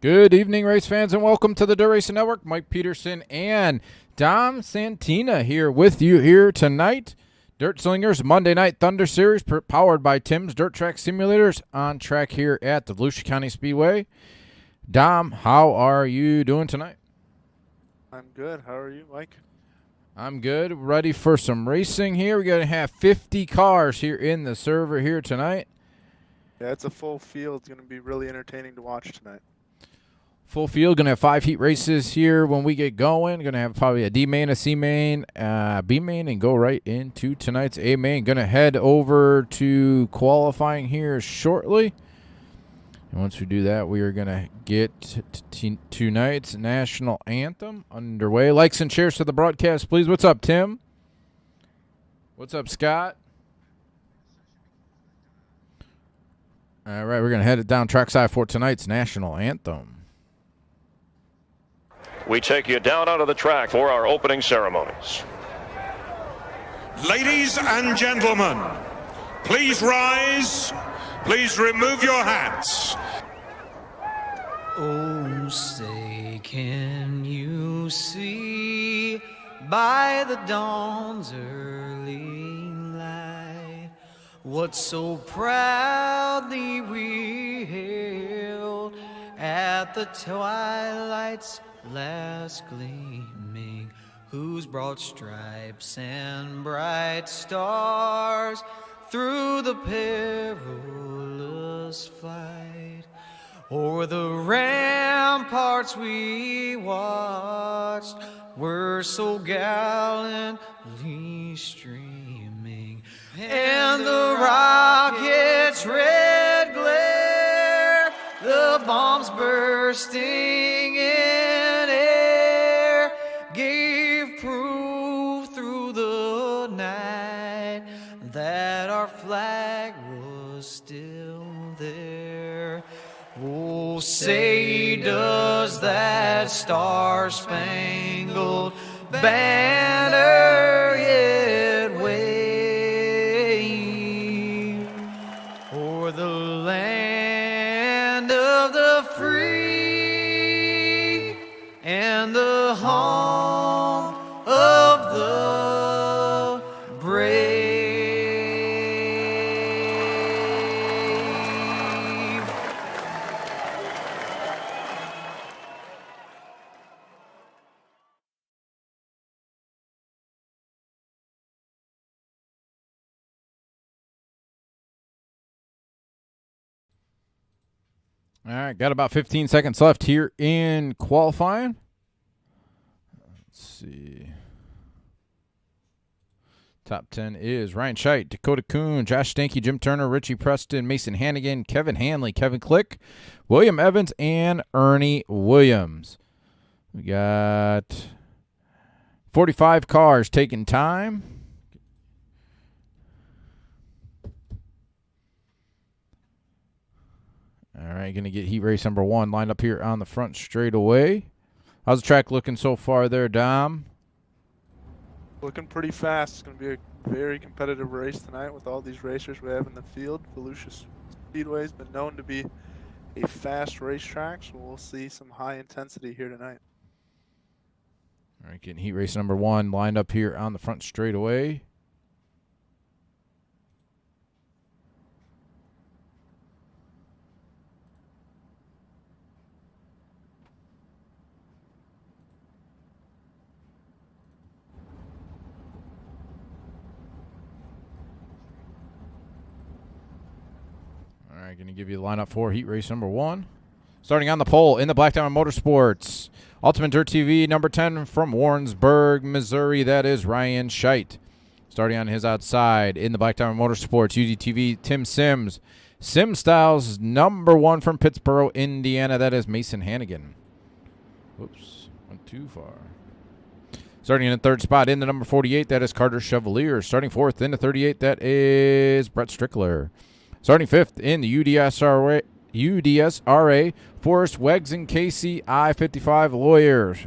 Good evening, race fans, and welcome to the Dirt Racing Network. Mike Peterson and Dom Santina here with you here tonight. Dirt Slingers Monday Night Thunder Series powered by Tim's Dirt Track Simulators on track here at the Volusia County Speedway. Dom, how are you doing tonight? I'm good. How are you, Mike? I'm good. Ready for some racing here. We're going to have 50 cars here in the server here tonight. Yeah, it's a full field. It's going to be really entertaining to watch tonight. Full field. Going to have 5 heat races here when we get going. Going to have probably a D main, a C main, B main, and go right into tonight's A main. Going to head over to qualifying here shortly. And once we do that, we are going to get tonight's national anthem underway. Likes and shares to the broadcast, please. What's up, Tim? What's up, Scott? All right, we're going to head it down trackside for tonight's national anthem. We take you down onto the track for our opening ceremonies. Ladies and gentlemen, please rise. Please remove your hats. Oh, say, can you see by the dawn's early light what so proudly we hailed at the twilight's last gleaming, whose broad stripes and bright stars through the perilous flight o'er the ramparts we watched were so gallantly streaming, and the rocket's red glare, the bombs bursting in air, gave proof through the night that our flag was still there. Oh, say, does that star-spangled banner yet wave o'er the land of the free and the home of the brave? All right, got about 15 seconds left here in qualifying. Let's see. Top 10 is Ryan Scheit, DAKOTA KUHN, Josh Stanky, Jim Turner, Richie Preston, Mason Hannigan, Kevin Hanley, Kevin Click, William Evans, and Ernie Williams. We got 45 cars taking time. All right, going to get heat race number 1 lined up here on the front straightaway. How's the track looking so far there, Dom? Looking pretty fast. It's going to be a very competitive race tonight with all these racers we have in the field. Volusia Speedway has been known to be a fast racetrack, so we'll see some high intensity here tonight. All right, getting heat race number 1 lined up here on the front straightaway. All right, going to give you the lineup for heat race number 1. Starting on the pole in the Black Diamond Motorsports, Ultimate Dirt TV, number 10 from Warrensburg, Missouri. That is Ryan Scheit. Starting on his outside in the Black Diamond Motorsports, UDTV, TimsSims. Sim Styles, number 1 from Pittsboro, Indiana. That is Mason Hannigan. Whoops, went too far. Starting in the 3rd spot in the number 48, that is Carter Chevalier. Starting 4th in the 38, that is Brett Strickler. Starting 5th in the UDSRA, Forrest Weggs and Casey, I-55 Lawyers.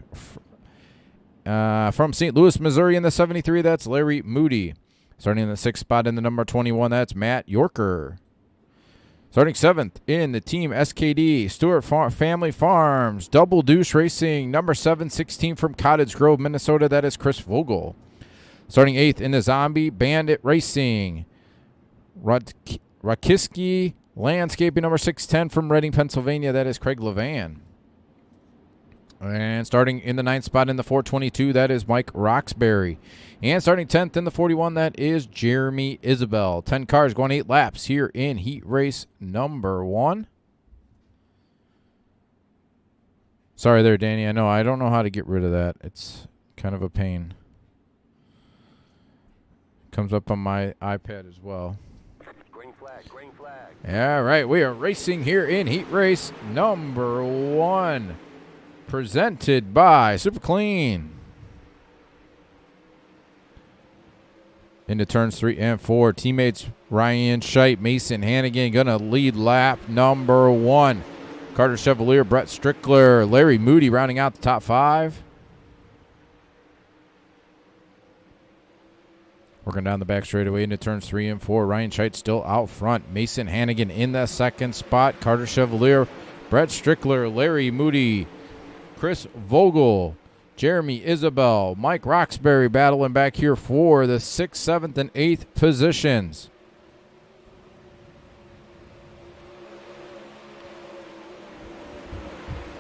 From St. Louis, Missouri in the 73, that's Larry Moody. Starting in the 6th spot in the number 21, that's Matt Yorker. Starting 7th in the Team SKD, Stewart Family Farms, Double Deuce Racing, number 716 from Cottage Grove, Minnesota. That is Chris Vogel. Starting 8th in the Zombie Bandit Racing, Rakiski Landscaping, number 610 from Reading, Pennsylvania. That is Craig Levan. And starting in the 9th spot in the 422, that is Mike Roxbury. And starting 10th in the 41, that is Jeremy Isabel. 10 cars going 8 laps here in heat race number 1. Sorry there, Danny. I know I don't know how to get rid of that. It's kind of a pain. Comes up on my iPad as well. Green flag, green flag. All right, we are racing here in heat race number 1. Presented by Super Clean. Into turns 3 and 4. Teammates Ryan Scheit, Mason Hannigan going to lead lap number 1. Carter Chevalier, Brett Strickler, Larry Moody rounding out the top 5. Working down the back straightaway into turns 3 and 4. Ryan Scheit still out front. Mason Hannigan in the 2nd spot. Carter Chevalier, Brett Strickler, Larry Moody, Chris Vogel, Jeremy Isabel, Mike Roxbury battling back here for the 6th, 7th, and 8th positions.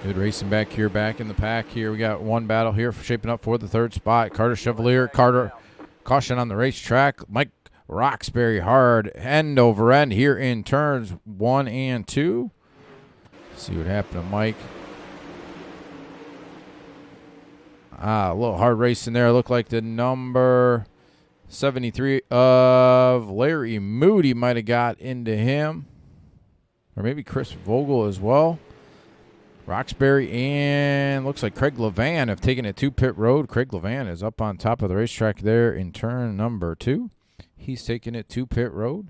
Good racing back here, back in the pack here. We got one battle here shaping up for the 3rd spot. Carter Chevalier, caution on the racetrack. Mike Roxbury hard end over end here in turns 1 and 2. See what happened to Mike. A little hard racing there. Looked like the number 73 of Larry Moody might have got into him. Or maybe Chris Vogel as well. Roxbury and looks like Craig Levan have taken it to pit road. Craig Levan is up on top of the racetrack there in turn number 2. He's taking it to pit road.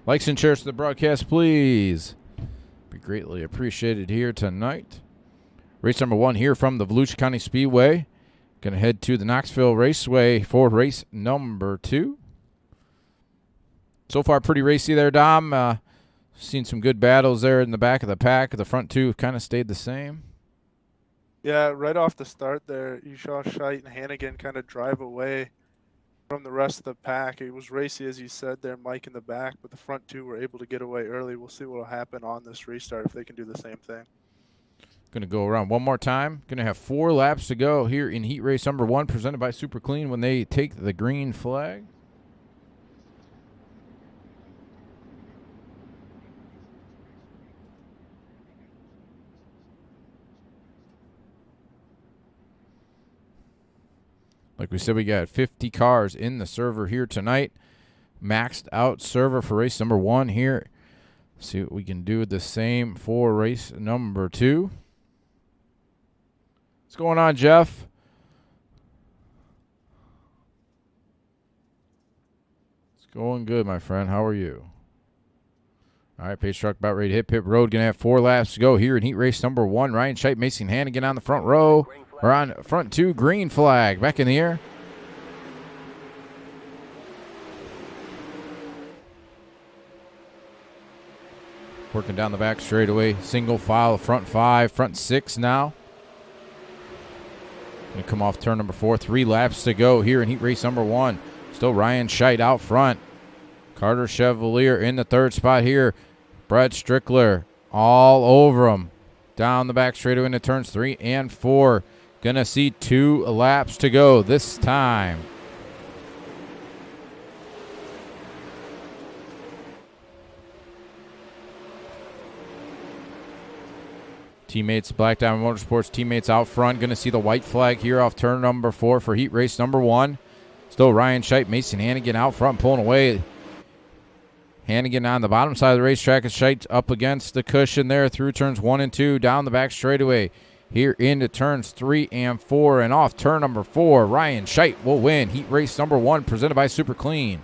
Likes and shares to the broadcast, please. Be greatly appreciated here tonight. Race number 1 here from the Volusia County Speedway. Going to head to the Knoxville Raceway for race number 2. So far, pretty racy there, Dom. Seen some good battles there in the back of the pack. The front 2 kind of stayed the same. Yeah, right off the start there, you saw Scheit and Hannigan kind of drive away from the rest of the pack. It was racy, as you said there, Mike in the back, but the front 2 were able to get away early. We'll see what will happen on this restart if they can do the same thing. Going to go around one more time. Going to have 4 laps to go here in heat race number 1, presented by Super Clean when they take the green flag. Like we said, we got 50 cars in the server here tonight. Maxed out server for race number 1 here. See what we can do the same for race number 2. What's going on, Jeff? It's going good, my friend. How are you? All right, pace truck about ready to hit pit road. Going to have 4 laps to go here in heat race number 1. Ryan Scheit, Mason Hannigan on the front row. Or on front 2, green flag. Back in the air. Working down the back straightaway. Single file, front 5, front 6 now. Going to come off turn number 4. 3 laps to go here in heat race number 1. Still Ryan Scheit out front. Carter Chevalier in the 3rd spot here. Brett Strickler all over him. Down the back straightaway into turns 3 and 4. Gonna see 2 laps to go this time. Teammates, Black Diamond Motorsports teammates out front. Gonna see the white flag here off turn number 4 for heat race number 1. Still Ryan Scheit, Mason Hannigan out front pulling away. Hannigan on the bottom side of the racetrack as Scheit up against the cushion there through turns 1 and 2. Down the back straightaway. Here into turns 3 and 4, and off turn number 4, Ryan Scheit will win heat race number 1, presented by Super Clean.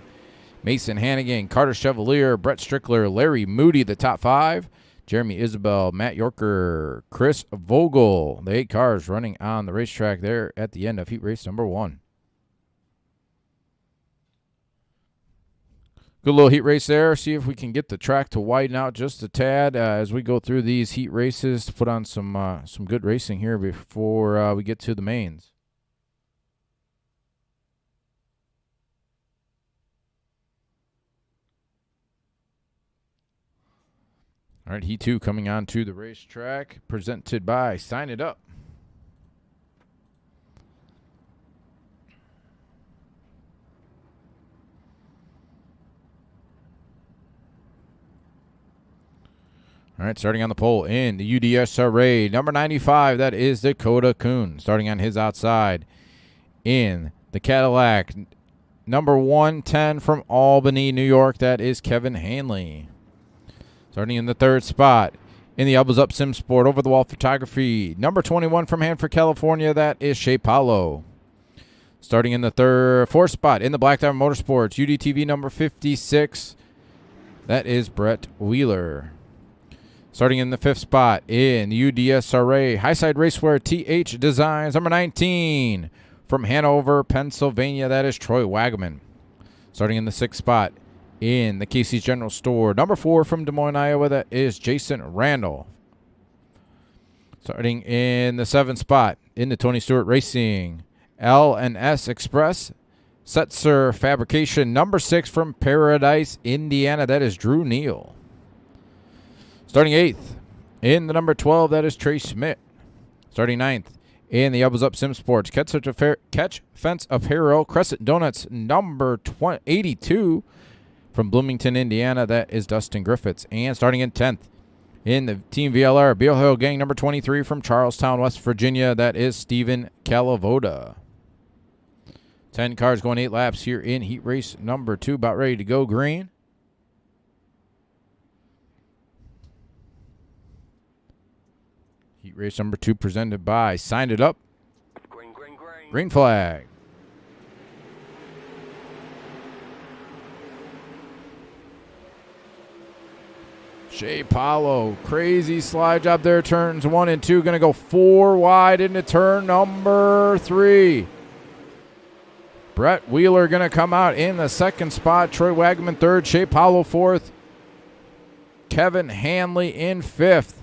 Mason Hannigan, Carter Chevalier, Brett Strickler, Larry Moody, the top 5. Jeremy Isabel, Matt Yorker, Chris Vogel. The 8 cars running on the racetrack there at the end of heat race number 1. Good little heat race there. See if we can get the track to widen out just a tad as we go through these heat races to put on some good racing here before we get to the mains. All right, Heat 2 coming on to the racetrack, presented by SignItUp. All right, starting on the pole in the UDSRA, number 95, that is DAKOTA KUHN. Starting on his outside in the Cadillac, number 110 from Albany, New York, that is Kevin Hanley. Starting in the 3rd spot in the Elbows Up Sim Sport over the wall photography, number 21 from Hanford, California, that is SHAE PAULO. Starting in the 4th spot in the Black Diamond Motorsports, UDTV number 56, that is Brett Wheeler. Starting in the 5th spot in the UDSRA Highside Racewear TH Designs, number 19 from Hanover, Pennsylvania, that is Troy Wagaman. Starting in the 6th spot in the Casey's General Store, number 4 from Des Moines, Iowa, that is Jason Randall. Starting in the 7th spot in the Tony Stewart Racing L&S Express Setzer Fabrication, number 6 from Paradise, Indiana, that is Drew Neal. Starting 8th in the number 12, that is Trey SCHMIDT. Starting 9th in the Elbows Up Sim Sports Catch Fence Apparel Crescent Donuts, number 82 from Bloomington, Indiana, that is Dustin Griffiths. And starting in 10th in the Team VLR Beal Hill Gang, number 23 from Charlestown, West Virginia, that is Steven Calavoda. 10 cars going 8 laps here in heat race number 2, about ready to go green. Heat race number 2 presented by SignItUp. Green flag. SHAE PAULO, crazy slide job there. Turns 1 and 2, going to go 4 wide into turn number 3. Brett Wheeler going to come out in the 2nd spot. Troy Wagaman 3rd. SHAE PAULO 4th. Kevin Hanley in 5th.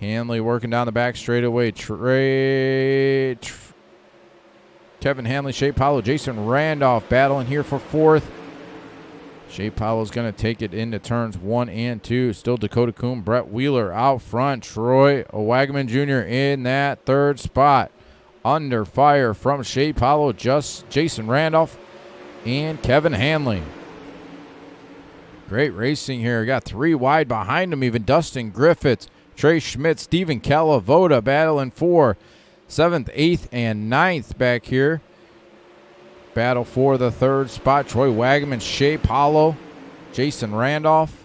Hanley working down the back straightaway. Kevin Hanley, SHAE PAULO, Jason Randolph battling here for 4th. SHAE PAULO's going to take it into turns 1 and 2. Still DAKOTA KUHN, Brett Wheeler out front. Troy Wagaman Jr. in that 3rd spot. Under fire from SHAE PAULO, just Jason Randolph and Kevin Hanley. Great racing here. Got 3 wide behind him, even Dustin Griffiths, Trey SCHMIDT, Steven Calavoda battling for 7th, 8th, and 9th back here. Battle for the 3rd spot. Troy Wagaman, SHAE PAULO, Jason Randolph.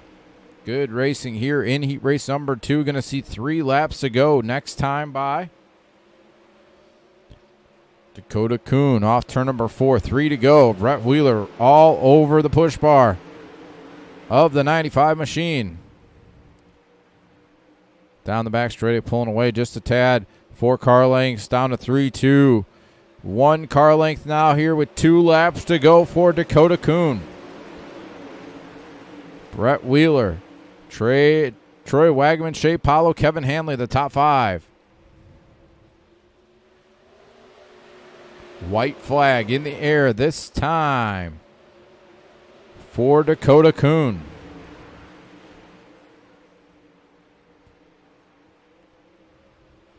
Good racing here in heat race number 2. Going to see 3 laps to go next time by DAKOTA KUHN off turn number 4. 3 to go. Brett Wheeler all over the push bar of the 95 machine. Down the back straight, pulling away just a tad. 4 car lengths down to 3-2. 1 car length now here with 2 laps to go for DAKOTA KUHN. Brett Wheeler, Troy Wagaman, SHAE PAULO, Kevin Hanley, the top 5. White flag in the air this time for DAKOTA KUHN.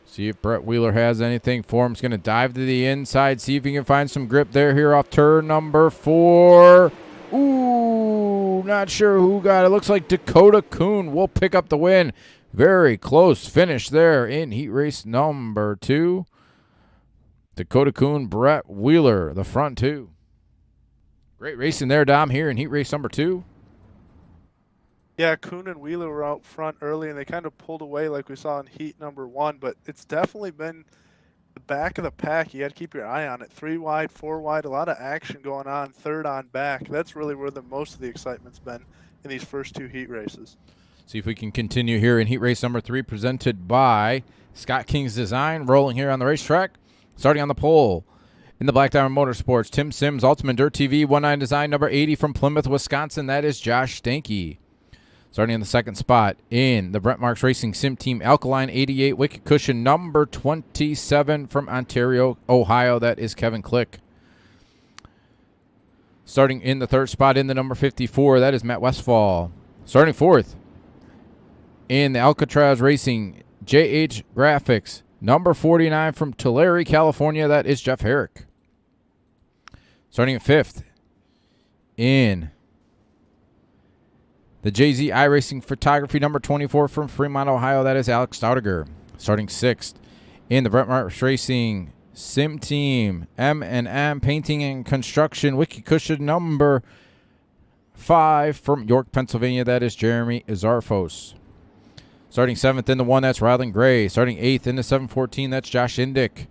See if Brett Wheeler has anything for him. He's going to dive to the inside, see if he can find some grip there here off turn number 4. Ooh, not sure who got it. Looks like DAKOTA KUHN will pick up the win. Very close finish there in heat race number 2. DAKOTA KUHN, Brett Wheeler, the front 2. Great racing there, Dom, here in heat race number 2. Yeah, Kuhn and Wheeler were out front early, and they kind of pulled away like we saw in heat number 1, but it's definitely been the back of the pack. You got to keep your eye on it. 3 wide, 4 wide, a lot of action going on, 3rd on back. That's really where most of the excitement's been in these first 2 heat races. See if we can continue here in heat race number 3, presented by Scott King's Design. Rolling here on the racetrack. Starting on the pole in the Black Diamond Motorsports, TimsSims Ultimate Dirt TV 19 Design number 80 from Plymouth, Wisconsin. That is Josh Stanky. Starting in the second spot in the Brent Marks Racing Sim Team Alkaline 88 Wicked Cushion number 27 from Ontario, Ohio. That is Kevin Click. Starting in the third spot in the number 54, that is Matt Westfall. Starting fourth in the Alcatraz Racing JH Grafixx number 49 from Tulare, California, that is Jeff Herrick. Starting at fifth in the JZ iRacing Photography number 24 from Fremont, Ohio, that is Alex Staudiger. Starting sixth in the Brent Marks Racing Sim Team M&M Painting and Construction Wiki Cushion number 5 from York, Pennsylvania, that is Jeremy Izarfos. Starting seventh in the 1, that's Rylan Gray. Starting eighth in the 714, that's Josh Indick.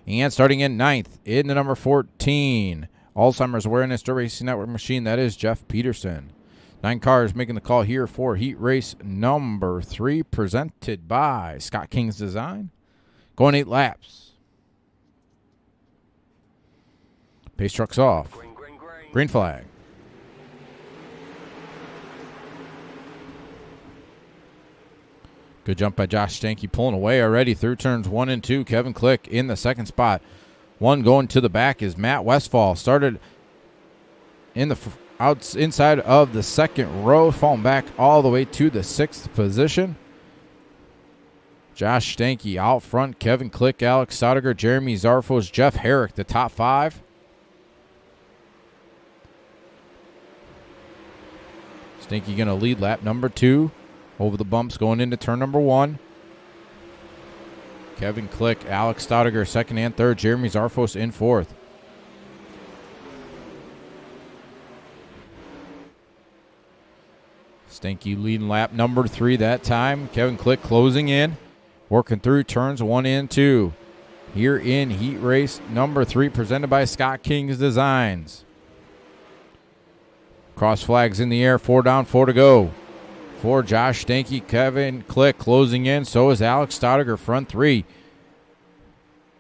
And starting in ninth in the number 14, Alzheimer's Awareness Dirt Racing Network machine, that is Jeff Peterson. 9 cars making the call here for heat race number 3, presented by Scott King's Design. Going 8 laps. Pace truck's off. Green flag. Good jump by Josh Stanky, pulling away already through turns 1 and 2. Kevin Click in the second spot. One going to the back is Matt Westfall. Started in the inside of the second row, falling back all the way to the 6th position. Josh Stanky out front. Kevin Click, Alex Staudiger, Jeremy Zarfos, Jeff Herrick, the top 5. Stanky going to lead lap number 2. Over the bumps going into turn number 1. Kevin Click, Alex Staudiger, second and third. Jeremy Zarfos in fourth. Stanky leading lap number 3 that time. Kevin Click closing in. Working through turns 1 and 2. Here in heat race number 3, presented by Scott King's Designs. Cross flags in the air. 4 down, 4 to go. For Josh Stanky, Kevin Click closing in. So is Alex Staudiger, front 3.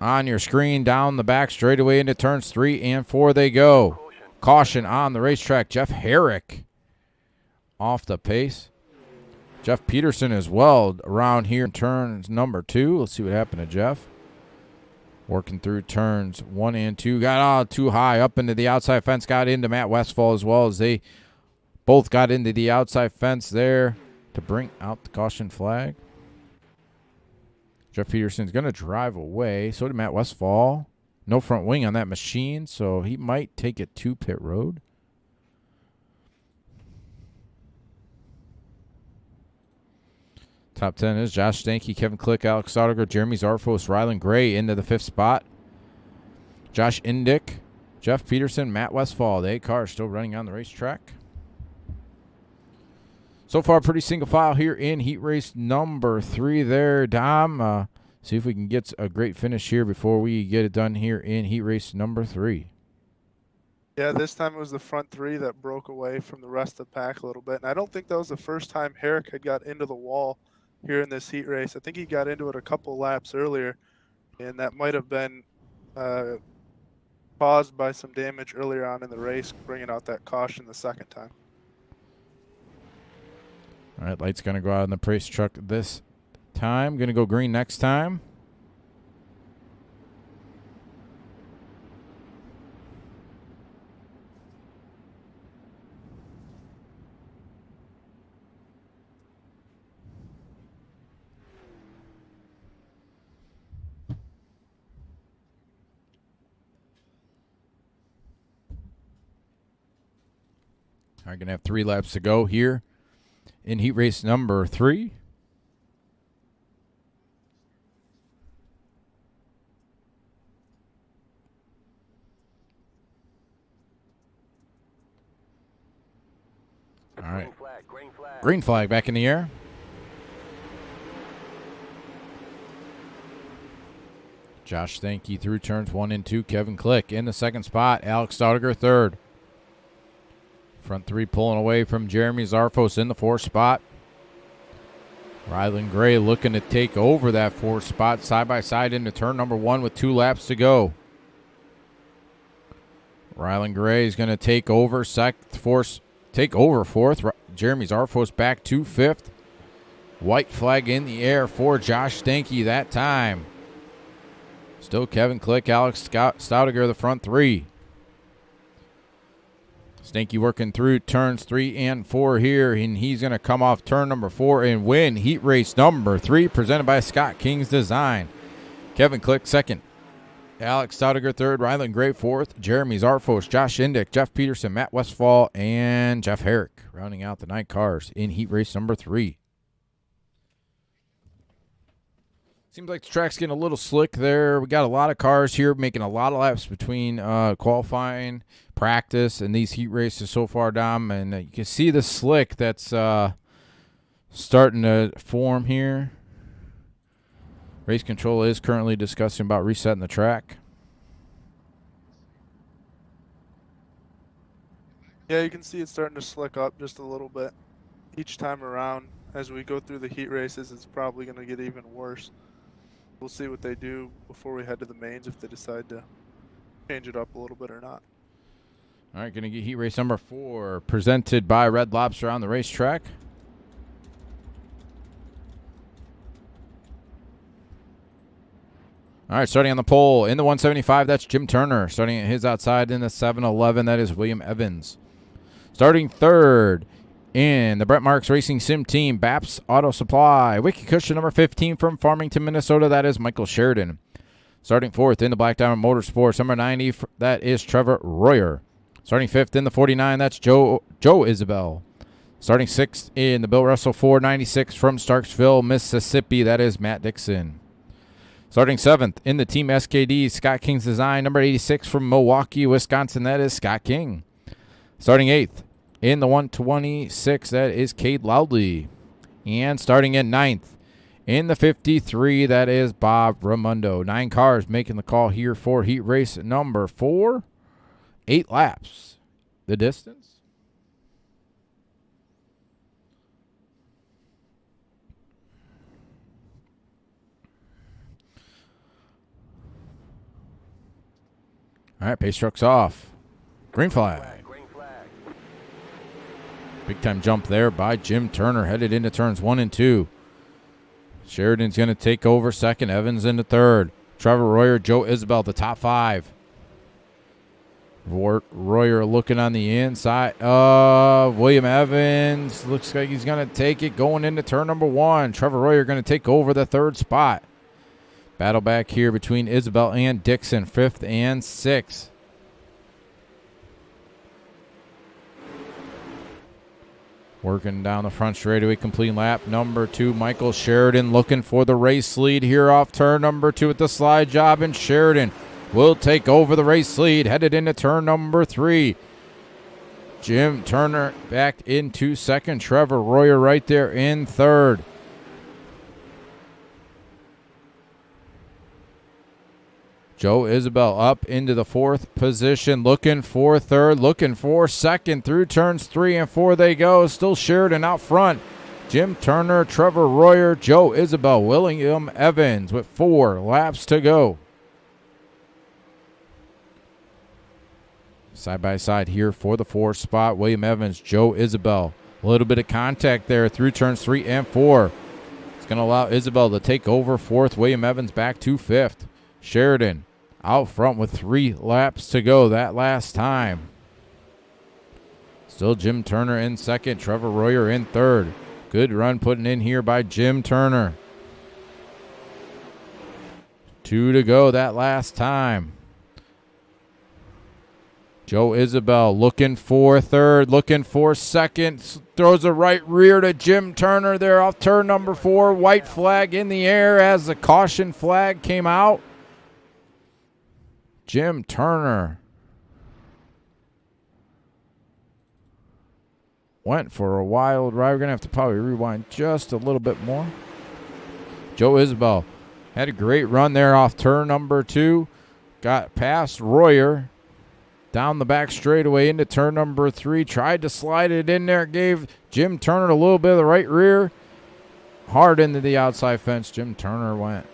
On your screen, down the back, straight away into turns 3 and 4 they go. Caution on the racetrack. Jeff Herrick off the pace. Jeff Peterson as well around here in turns number 2. Let's see what happened to Jeff. Working through turns 1 and 2. Got out too high up into the outside fence. Got into Matt Westfall as well as they both got into the outside fence there to bring out the caution flag. Jeff Peterson's going to drive away. So did Matt Westfall. No front wing on that machine, so he might take it to pit road. Top 10 is Josh Stanky, Kevin Click, Alex Staudiger, Jeremy Zarfos, Rylan Gray into the 5th spot. Josh Indick, Jeff Peterson, Matt Westfall. The 8 cars still running on the racetrack. So far, pretty single file here in heat race number 3 there, Dom. See if we can get a great finish here before we get it done here in heat race number 3. Yeah, this time it was the front 3 that broke away from the rest of the pack a little bit. And I don't think that was the first time Herrick had got into the wall here in this heat race. I think he got into it a couple laps earlier, and that might have been caused by some damage earlier on in the race, bringing out that caution the second time. All right, light's going to go out on the race truck this time. Going to go green next time. All right, going to have 3 laps to go here in heat race number 3. All right. Green flag back in the air. Josh Stanky through turns 1 and 2. Kevin Click in the 2nd spot. Alex Staudiger 3rd. Front 3 pulling away from Jeremy Zarfos in the 4th spot. Rylan Gray looking to take over that 4th spot side by side into turn number 1 with 2 laps to go. Rylan Gray is going to take over 4th. Jeremy Zarfos back to 5th. White flag in the air for Josh Stanky that time. Still Kevin Click, Alex Stoudiger, the front 3. Stanky working through turns 3 and 4 here, and he's going to come off turn number 4 and win heat race number 3, presented by Scott King's Design. Kevin Click 2nd. Alex Stoudiger 3rd, Rylan Gray 4th, Jeremy Zarfos, Josh Indick, Jeff Peterson, Matt Westfall, and Jeff Herrick, rounding out the 9 cars in heat race number 3. Seems like the track's getting a little slick there. We got a lot of cars here making a lot of laps between qualifying, practice, and these heat races so far, Dom. And you can see the slick that's starting to form here. Race control is currently discussing about resetting the track. Yeah, you can see it's starting to slick up just a little bit. Each time around, as we go through the heat races, it's probably going to get even worse. We'll see what they do before we head to the mains, if they decide to change it up a little bit or not. All right, going to get heat race number 4, presented by Red Lobster on the racetrack. All right, starting on the pole in the 175, that's Jim Turner. Starting at his outside in the 711, that is William Evans. Starting 3rd in the Brett Marks Racing Sim Team, Baps Auto Supply. Wiki Cushion number 15 from Farmington, Minnesota, that is Michael Sheridan. Starting 4th in the Black Diamond Motorsports, number 90, that is Trevor Royer. Starting 5th in the 49, that's Joe Isabel. Starting 6th in the Bill Russell 496 from Starksville, Mississippi, that is Matt Dixon. Starting 7th in the Team SKD, Scott King's Design, number 86 from Milwaukee, Wisconsin, that is Scott King. Starting 8th in the 126, that is Cade Loudley. And starting at 9th in the 53, that is Bob Ramundo. 9 cars making the call here for heat race number 4. 8 laps. The distance? All right, pace truck's off. Green flag. Big time jump there by Jim Turner, headed into turns 1 and 2. Sheridan's going to take over 2nd. Evans into 3rd. Trevor Royer, Joe Isabel, the top 5. Royer looking on the inside. William Evans looks like he's going to take it going into turn number 1. Trevor Royer going to take over the 3rd spot. Battle back here between Isabel and Dixon, 5th and 6th. Working down the front straightaway, completing lap number 2. Michael Sheridan looking for the race lead here off turn number 2 with the slide job, and Sheridan will take over the race lead, headed into turn number 3. Jim Turner back into 2nd. Trevor Royer right there in 3rd. Joe Isabel up into the 4th position, looking for 3rd, looking for 2nd. Through turns 3 and 4 they go. Still Sheridan out front. Jim Turner, Trevor Royer, Joe Isabel, William Evans with 4 laps to go. Side by side here for the 4th spot. William Evans, Joe Isabel. A little bit of contact there through turns 3 and 4. It's going to allow Isabel to take over 4th. William Evans back to 5th. Sheridan out front with 3 laps to go that last time. Still Jim Turner in 2nd. Trevor Royer in 3rd. Good run putting in here by Jim Turner. 2 to go that last time. Joe Isabel looking for 3rd, looking for 2nd. Throws a right rear to Jim Turner there off turn number 4. White flag in the air as the caution flag came out. Jim Turner went for a wild ride. We're going to have to probably rewind just a little bit more. Joe Isabel had a great run there off turn number 2. Got past Royer. Down the back straightaway into turn number 3. Tried to slide it in there. Gave Jim Turner a little bit of the right rear. hard into the outside fence. Jim Turner went.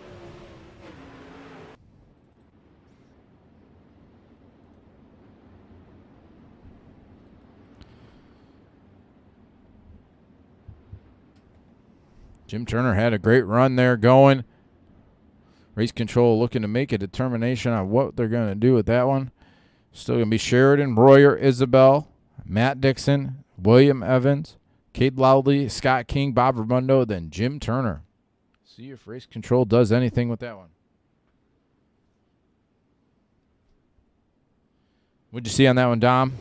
Jim Turner had a great run there going. Race control looking to make a determination on what they're going to do with that one. Still going to be Sheridan, Royer, Isabel, Matt Dixon, William Evans, Cade Loudley, Scott King, Bob Ramundo, then Jim Turner. See if race control does anything with that one. What'd you see on that one, Dom?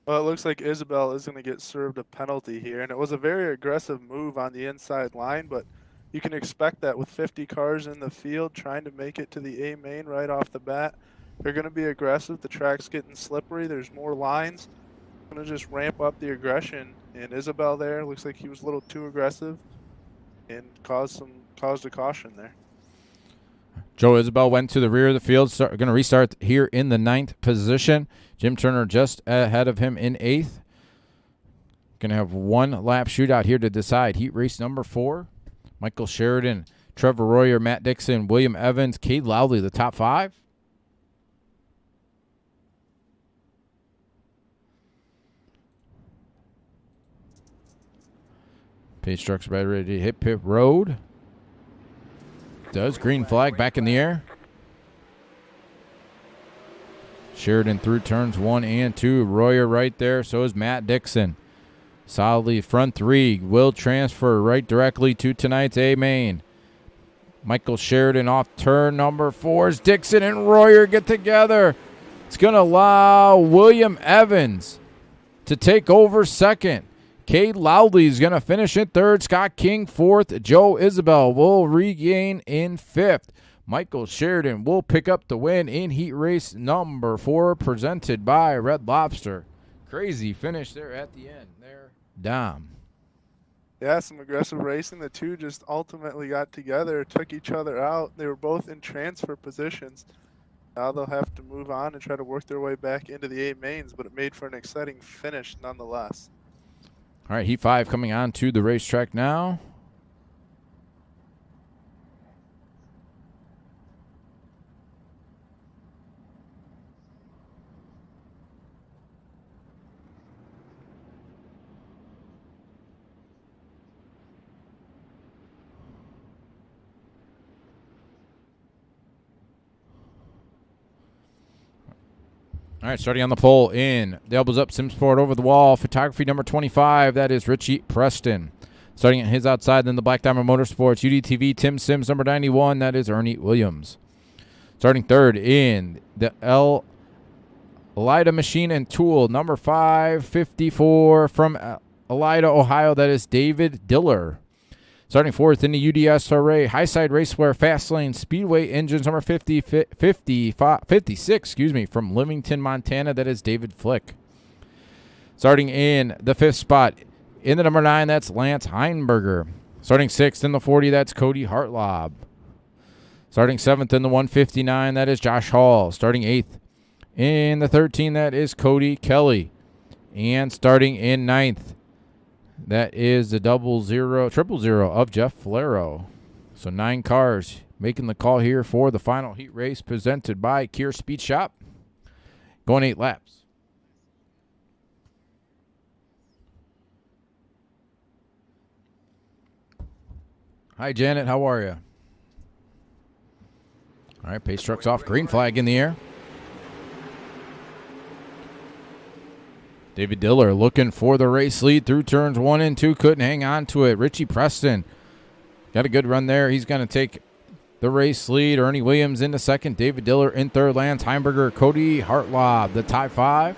Well, it looks like Isabel is going to get served a penalty here, and it was a very aggressive move on the inside line, but you can expect that with 50 cars in the field trying to make it to the A main right off the bat. They're going to be aggressive. The track's getting slippery. There's more lines. Going to just ramp up the aggression, and Isabel there looks like he was a little too aggressive and caused a caution there. Joe Isabel went to the rear of the field. Going to restart here in the 9th position. Jim Turner just ahead of him in 8th. Going to have one lap shootout here to decide heat race number 4. Michael Sheridan, Trevor Royer, Matt Dixon, William Evans, Cade Loudley, the top 5. Pace trucks ready to hit pit road. Does. Green flag back in the air. Sheridan through turns 1 and 2. Royer right there. So is Matt Dixon. Solidly front 3. Will transfer right directly to tonight's A main. Michael Sheridan off turn number 4. As Dixon and Royer get together. It's going to allow William Evans to take over 2nd. Cade Loudley is going to finish in 3rd. Scott King 4th. Joe Isabel will regain in 5th. Michael Sheridan will pick up the win in heat race number 4, presented by Red Lobster. Crazy finish there at the end there, Dom. Yeah, some aggressive racing. The two just ultimately got together, took each other out. They were both in transfer positions. Now they'll have to move on and try to work their way back into the A mains, but it made for an exciting finish nonetheless. All right, heat 5 coming on to the racetrack now. All right, starting on the pole in the elbows up, Simsport over the wall. Photography number 25, that is Richie Preston. Starting at his outside, then the Black Diamond Motorsports, UDTV, TimsSims number 91, that is Ernie Williams. Starting 3rd in the Elida Machine and Tool, number 554 from Elida, Ohio, that is David Diller. Starting 4th in the UDSRA, Highside Raceware Fast Lane Speedway Engines, number 56, from Livingston, Montana, that is David Flick. Starting in the 5th spot, in the number 9, that's Lance Heinberger. Starting 6th in the 40, that's Cody Hartlob. Starting 7th in the 159, that is Josh Hall. Starting 8th in the 13, that is Cody Kelly. And starting in 9th, that is the 000 of Jeff Flero. So 9 cars making the call here for the final heat race presented by Kier Speed Shop. Going 8 laps. Hi, Janet. How are you? All right, pace truck's off. Green flag in the air. David Diller looking for the race lead through turns 1 and 2. Couldn't hang on to it. Richie Preston got a good run there. He's going to take the race lead. Ernie Williams into 2nd. David Diller in 3rd. Lance Heimberger, Cody Hartlob, the top 5.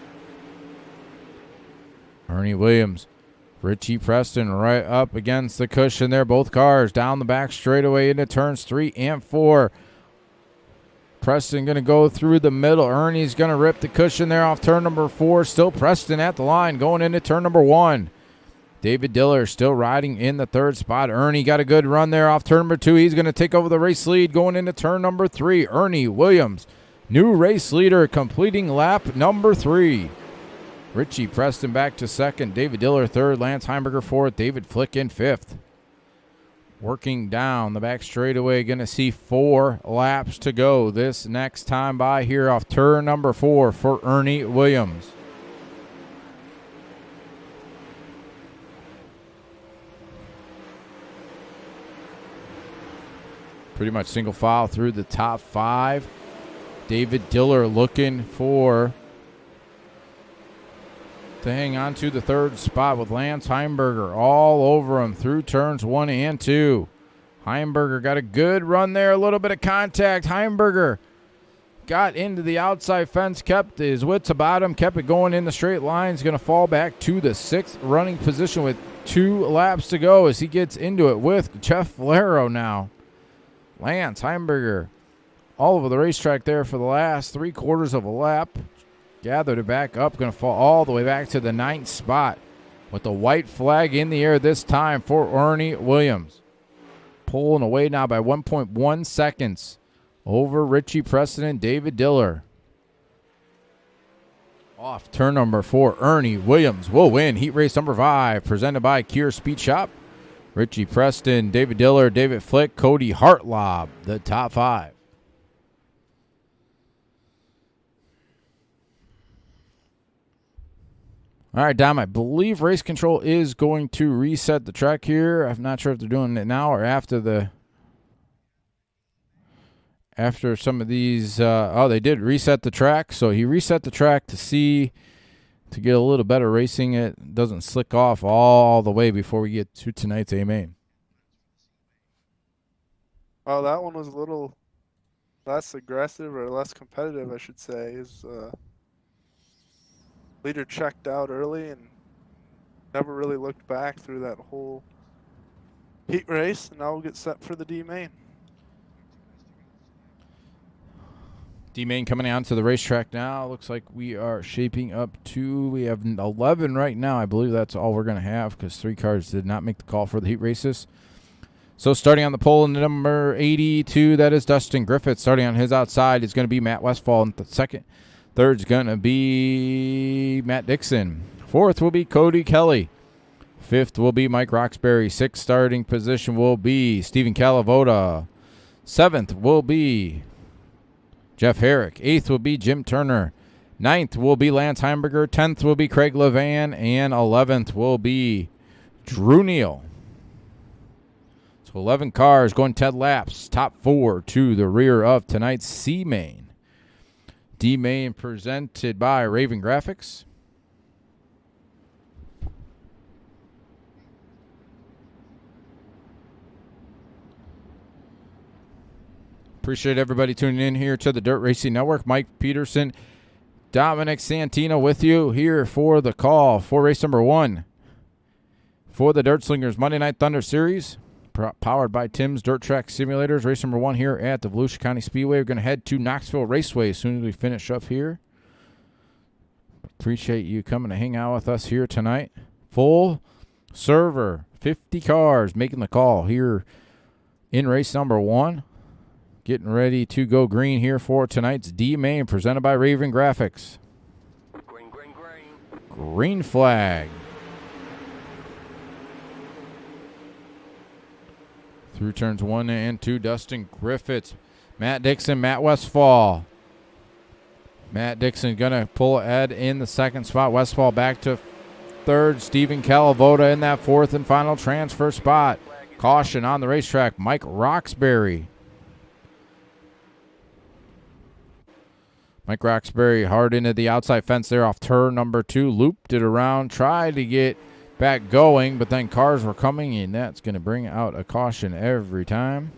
Ernie Williams, Richie Preston right up against the cushion there. Both cars down the back straightaway into turns 3 and 4. Preston going to go through the middle. Ernie's going to rip the cushion there off turn number 4. Still Preston at the line going into turn number 1. David Diller still riding in the 3rd spot. Ernie got a good run there off turn number 2. He's going to take over the race lead going into turn number 3. Ernie Williams, new race leader, completing lap number 3. Richie Preston back to 2nd. David Diller 3rd. Lance Heimberger 4th. David Flick in 5th. Working down the back straightaway. Going to see 4 laps to go. This next time by here off turn number 4 for Ernie Williams. Pretty much single file through the top 5. David Diller looking for to hang on to the 3rd spot with Lance Heimberger all over him through turns 1 and 2. Heimberger got a good run there, a little bit of contact. Heimberger got into the outside fence, kept his wits about him, kept it going in the straight line. He's going to fall back to the 6th running position with 2 laps to go as he gets into it with Jeff Valero now. Lance Heimberger all over the racetrack there for the last 3/4 of a lap. Gathered it back up, going to fall all the way back to the 9th spot with the white flag in the air this time for Ernie Williams. Pulling away now by 1.1 seconds over Richie Preston and David Diller. Off turn number 4, Ernie Williams will win heat race number 5, presented by Cure Speed Shop. Richie Preston, David Diller, David Flick, Cody Hartlob, the top 5. All right, Dom, I believe race control is going to reset the track here. I'm not sure if they're doing it now or after some of these. They did reset the track. So he reset the track to get a little better racing. It doesn't slick off all the way before we get to tonight's A main. Oh, that one was a little less aggressive or less competitive, I should say. His leader checked out early and never really looked back through that whole heat race, and now we'll get set for the D main. D main coming out to the racetrack now. Looks like we are shaping up we have 11 right now. I believe that's all we're going to have because 3 cars did not make the call for the heat races. So starting on the pole in the number 82, that is Dustin Griffith. Starting on his outside is going to be Matt Westfall in the second. Third's going to be Matt Dixon. 4th will be Cody Kelly. 5th will be Mike Roxbury. 6th starting position will be Stephen Calavota. 7th will be Jeff Herrick. 8th will be Jim Turner. 9th will be Lance Heimberger. 10th will be Craig Levan. And 11th will be Drew Neal. So 11 cars going 10 laps. Top 4 to the rear of tonight's C main. D main presented by Raven Graphics. Appreciate everybody tuning in here to the Dirt Racing Network. Mike Peterson, Dominic Santino with you here for the call for race number 1 for the Dirt Slingers Monday Night Thunder Series, powered by Tim's Dirt Track Simulators. Race number 1 here at the Volusia County Speedway. We're going to head to Knoxville Raceway as soon as we finish up here. Appreciate you coming to hang out with us here tonight. Full server, 50 cars making the call here in race number 1. Getting ready to go green here for tonight's D main, presented by Raven Graphics. Green, green, green. Green flag. Through turns 1 and 2, Dustin Griffiths, Matt Dixon, Matt Westfall. Matt Dixon going to pull ahead in the 2nd spot. Westfall back to 3rd. Stephen Calavota in that 4th and final transfer spot. Caution on the racetrack, Mike Roxbury. Mike Roxbury hard into the outside fence there off turn number 2. Looped it around, tried to get back going, but then cars were coming, and that's going to bring out a caution every time.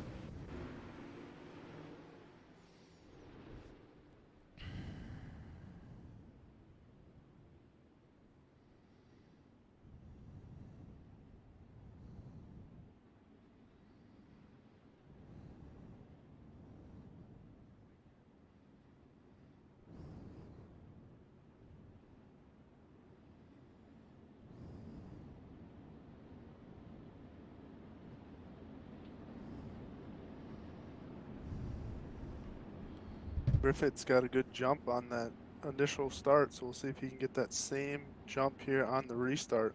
Griffith's got a good jump on that initial start, so we'll see if he can get that same jump here on the restart.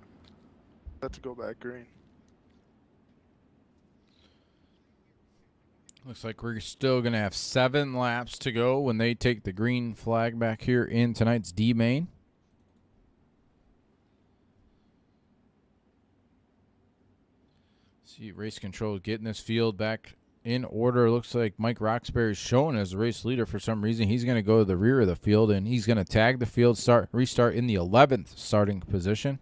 Set to go back green. Looks like we're still going to have 7 laps to go when they take the green flag back here in tonight's D main. See, race control getting this field back in order. Looks like Mike Roxbury is shown as the race leader for some reason. He's going to go to the rear of the field, and he's going to tag the field, restart in the 11th starting position.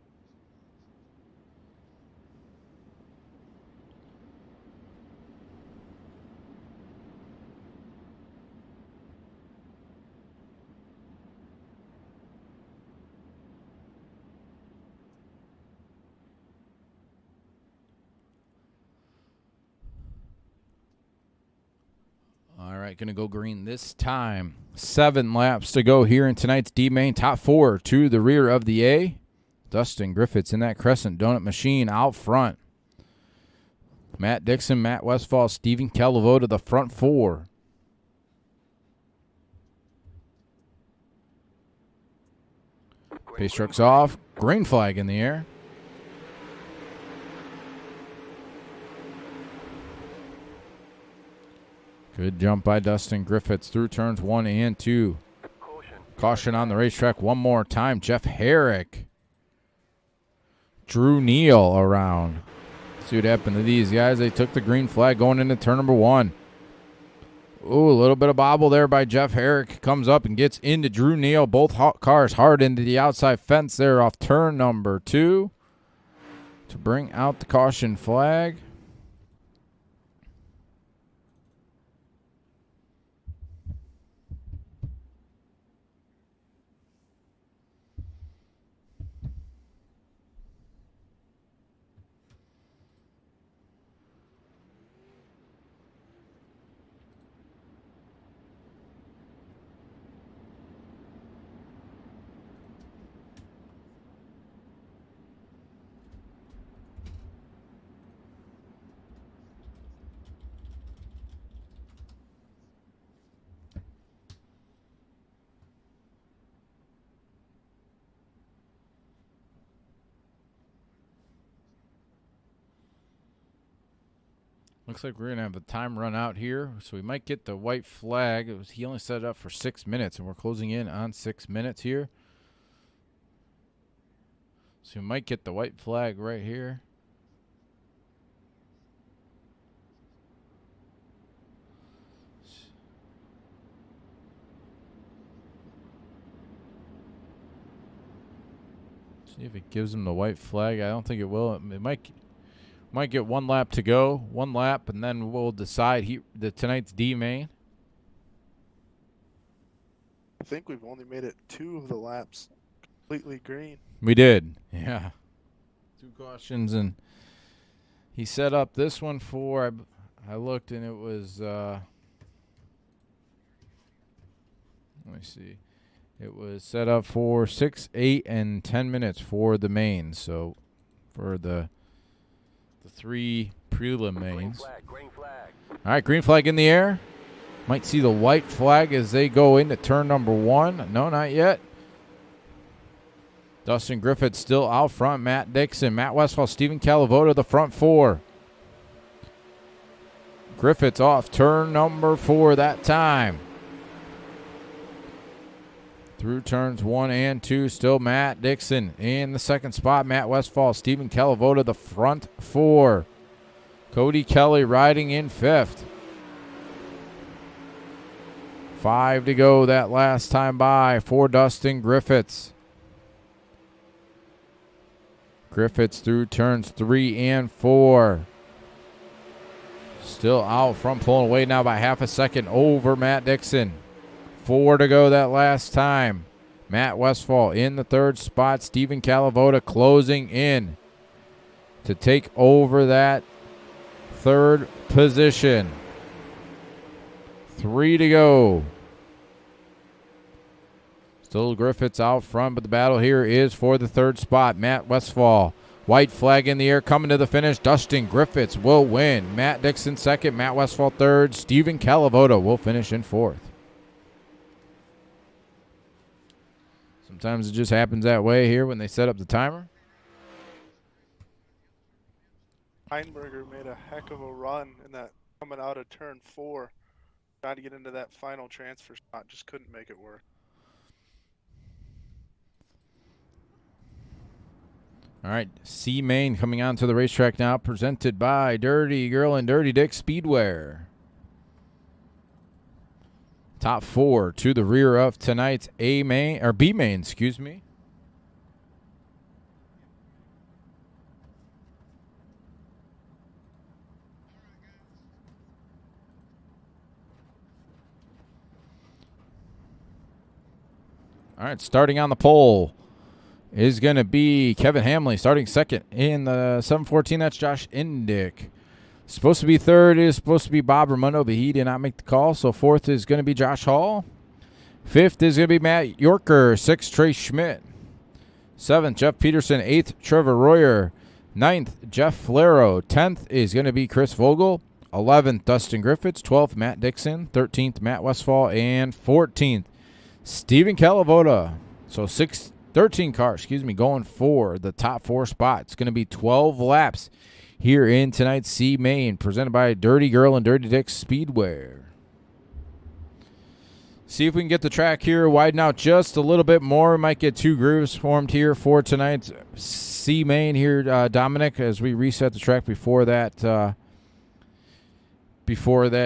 All right, going to go green this time. 7 laps to go here in tonight's D main. Top 4 to the rear of the A. Dustin Griffiths in that Crescent Donut Machine out front. Matt Dixon, Matt Westfall, Steven Calavoda, the front 4. Pace truck's off. Green flag in the air. Good jump by Dustin Griffiths through turns 1 and 2. Caution on the racetrack one more time. Jeff Herrick. Drew NEEL around. See what happened to these guys. They took the green flag going into turn number 1. Ooh, a little bit of bobble there by Jeff Herrick. Comes up and gets into Drew NEEL. Both cars hard into the outside fence there off turn number 2 to bring out the caution flag. Looks like we're going to have the time run out here, so we might get the white flag. He only set it up for 6 minutes, and we're closing in on 6 minutes here. So we might get the white flag right here. See if it gives him the white flag. I don't think it will. It might get 1 lap to go, 1 lap, and then we'll decide tonight's D main. I think we've only made it 2 of the laps completely green. We did, yeah. 2 cautions, and he set up this one for, I looked, and it was, let me see. It was set up for 6, 8, and 10 minutes for the main, so for the 3 prelim mains. Green flag. All right, green flag in the air. Might see the white flag as they go into turn number 1. No, not yet. Dustin Griffith still out front. Matt Dixon, Matt Westfall, Steven Calavoda, the front 4. Griffith's off turn number 4 that time. Through turns 1 and 2, still Matt Dixon in the second spot. Matt Westfall, Steven Calavoda, the front 4. Cody Kelly riding in 5th. 5 to go that last time by for Dustin Griffiths. Griffiths through turns 3 and 4. Still out front, pulling away now by half a second over Matt Dixon. 4 to go that last time. Matt Westfall in the 3rd spot. Steven Calavoda closing in to take over that 3rd position. 3 to go. Still Griffiths out front, but the battle here is for the 3rd spot. Matt Westfall. White flag in the air coming to the finish. Dustin Griffiths will win. Matt Dixon 2nd. Matt Westfall 3rd. Steven Calavoda will finish in 4th. Sometimes it just happens that way here when they set up the timer. Heinberger made a heck of a run in that coming out of turn 4. Trying to get into that final transfer spot. Just couldn't make it work. All right, C main coming onto the racetrack now, presented by Dirty Girl and Dirty Dick Speedway. Top 4 to the rear of tonight's A main or B main, excuse me. All right, starting on the pole is going to be Kevin HANLEY starting second in the 714. That's Josh Indick. Supposed to be third is supposed to be Bob Raimondo, but he did not make the call. So fourth is going to be Josh Hall. Fifth is going to be Matt Yorker. Sixth, Trey Schmidt. Seventh, Jeff Peterson. Eighth, Trevor Royer. Ninth, Jeff Flero. 10th is going to be Chris Vogel. 11th, Dustin Griffiths. 12th, Matt Dixon. 13th, Matt Westfall. And 14th, Steven Calavota. So 13 cars, going for the top 4 spot. It's going to be 12 laps here in tonight's C main, presented by Dirty Girl and Dirty Dick Speedway. See if we can get the track here, widen out just a little bit more. We might get 2 grooves formed here for tonight's C main here, Dominic, as we reset the track before that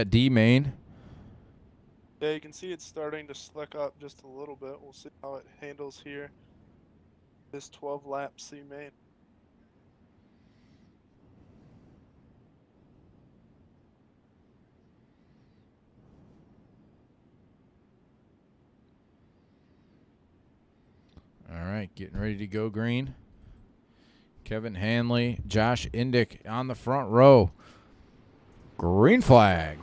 D main. Yeah, you can see it's starting to slick up just a little bit. We'll see how it handles here. This 12-lap C main. All right, getting ready to go green. Kevin HANLEY, Josh Indick on the front row. Green flag.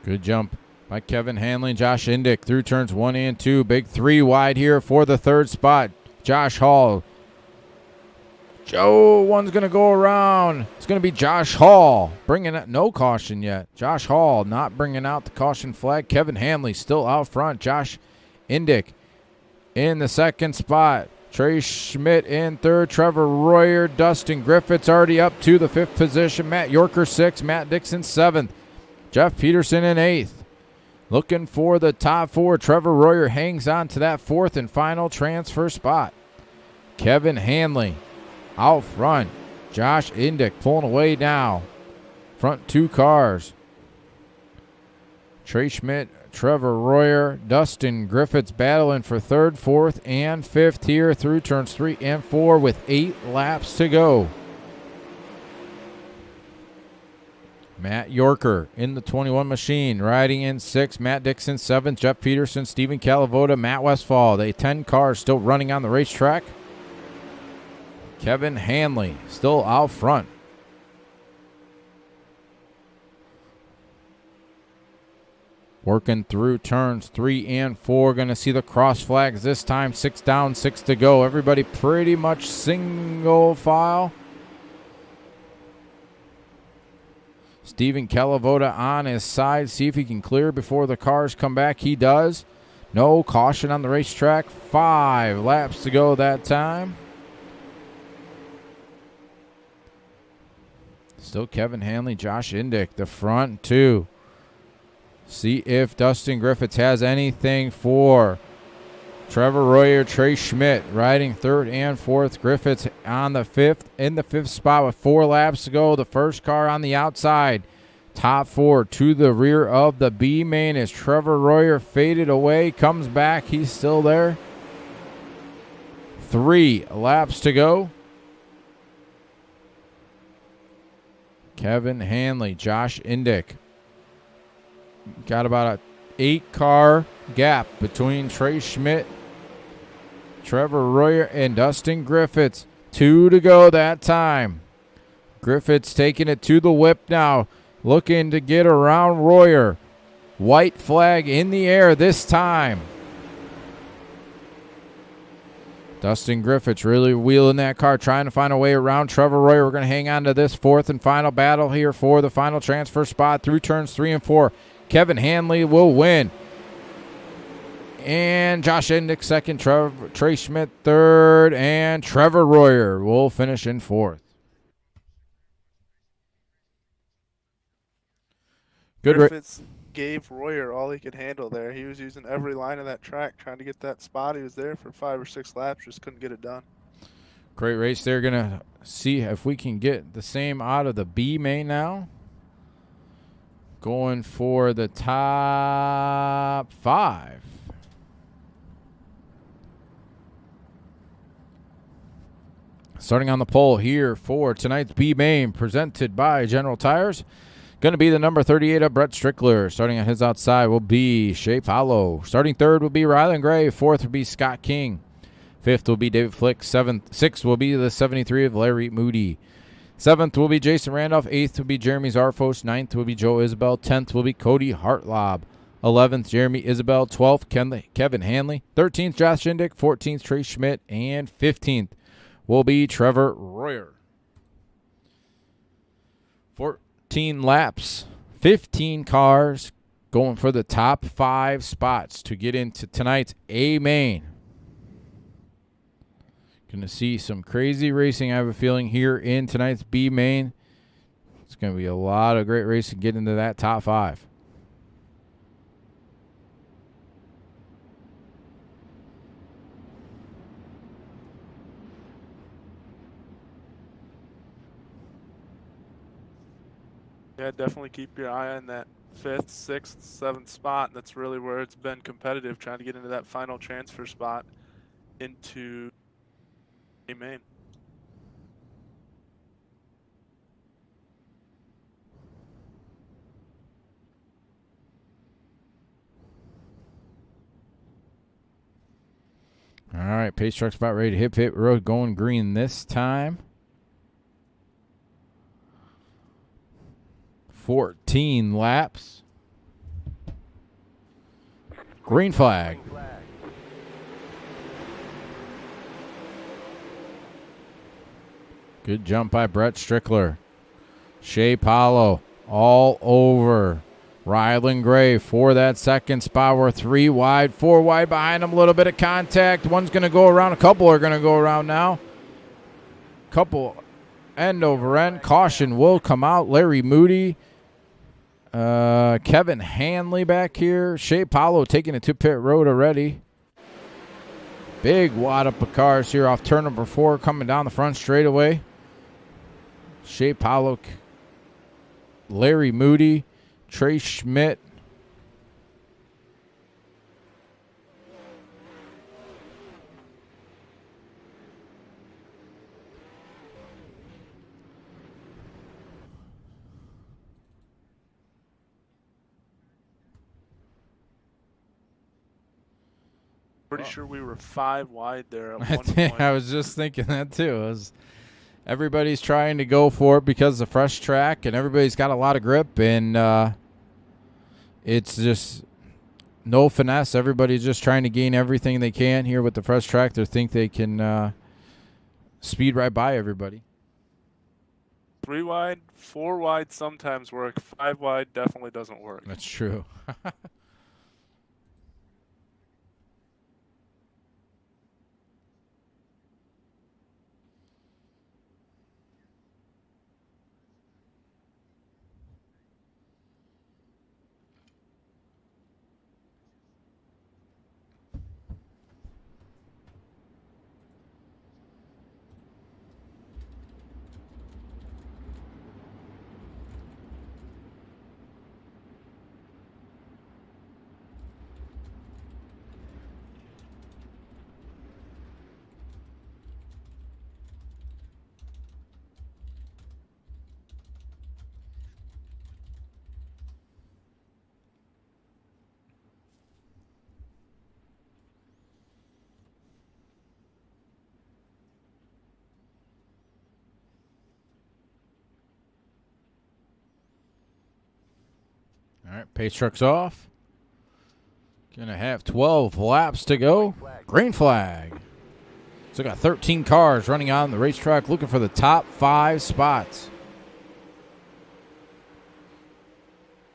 Good jump by Kevin HANLEY and Josh Indick through turns 1 and 2. Big 3 wide here for the third spot. Josh Hall. One's going to go around. It's going to be Josh Hall. Bringing out no caution yet. Josh Hall not bringing out the caution flag. Kevin HANLEY still out front. Josh Indick in the second spot. Trey Schmidt in third. Trevor Royer. Dustin Griffiths already up to the 5th position. Matt Yorker 6th. Matt Dixon 7th. Jeff Peterson in 8th. Looking for the top 4. Trevor Royer hangs on to that 4th and final transfer spot. Kevin HANLEY out front. Josh Indick pulling away now. Front 2 cars. Trey Schmidt, Trevor Royer, Dustin Griffiths battling for 3rd, 4th, and 5th here through turns 3 and 4 with 8 laps to go. Matt Yorker in the 21 machine, riding in 6th. Matt Dixon 7th. Jeff Peterson, Steven Calavota, Matt Westfall. They 10 cars still running on the racetrack. Kevin HANLEY still out front. Working through turns 3 and 4. Going to see the cross flags this time. 6 down, 6 to go. Everybody pretty much single file. Steven Calavota on his side. See if he can clear before the cars come back. He does. No caution on the racetrack. 5 laps to go that time. Still Kevin HANLEY, Josh Indick, the front 2. See if Dustin Griffiths has anything for Trevor Royer, Trey Schmidt riding 3rd and 4th. Griffiths on the 5th, in the 5th spot with 4 laps to go. The first car on the outside. Top 4 to the rear of the B main as Trevor Royer faded away. Comes back. He's still there. 3 laps to go. Kevin HANLEY, Josh Indick. Got about a 8-car gap between Trey Schmidt, Trevor Royer, and Dustin Griffiths. 2 to go that time. Griffiths taking it to the whip now, looking to get around Royer. White flag in the air this time. Dustin Griffiths really wheeling that car, trying to find a way around Trevor Royer. We're going to hang on to this 4th and final battle here for the final transfer spot through turns 3 and 4. Kevin HANLEY will win. And Josh Endick second, TREY SCHMIDT third, and Trevor Royer will finish in fourth. Good. Grafixx gave Royer all he could handle there. He was using every line of that track trying to get that spot. He was there for 5 or 6 laps, just couldn't get it done. Great race. They're going to see if we can get the same out of the B main now. Going for the top 5. Starting on the pole here for tonight's B main, presented by General Tires. Going to be the number 38 of Brett Strickler. Starting on his outside will be SHAE PAULO. Starting third will be RYLAN Gray. Fourth will be Scott King. Fifth will be David Flick. Sixth will be the 73 of Larry Moody. Seventh will be Jason Randolph. Eighth will be Jeremy Zarfos. Ninth will be Joe Isabel. 10th will be Cody Hartlob. 11th, Jeremy Isabel. 12th, Kevin Hanley. 13th, Josh Endick. 14th, TREY SCHMIDT. And 15th will be Trevor Royer. 14 laps, 15 cars going for the top 5 spots to get into tonight's A main. Going to see some crazy racing, I have a feeling, here in tonight's B main. It's going to be a lot of great racing to get into that top 5. Yeah, definitely keep your eye on that 5th, 6th, 7th spot. That's really where it's been competitive, trying to get into that final transfer spot into A main. All right, pace truck's about ready to hit pit road, going green this time. 14 laps. Green flag. Good jump by Brett Strickler. SHAE PAULO all over RYLAN Gray for that second spot. We're 3 wide, 4 wide behind him. A little bit of contact. One's going to go around. A couple are going to go around now. Couple end over end. Caution will come out. Larry Moody. Kevin Hanley back here. SHAE PAULO taking it to pit road already. Big wad up of cars here off turn number 4 coming down the front straightaway. SHAE PAULO, Larry Moody, TREY SCHMIDT. Pretty sure we were 5 wide there at one point. I was just thinking that too. Everybody's trying to go for it because of the fresh track, and everybody's got a lot of grip, and it's just no finesse. Everybody's just trying to gain everything they can here with the fresh track. They think they can speed right by everybody. 3 wide, 4 wide sometimes work. 5 wide definitely doesn't work. That's true. All right, pace truck's off. Gonna have 12 laps to go. Green flag. So got 13 cars running on the racetrack looking for the top 5 spots.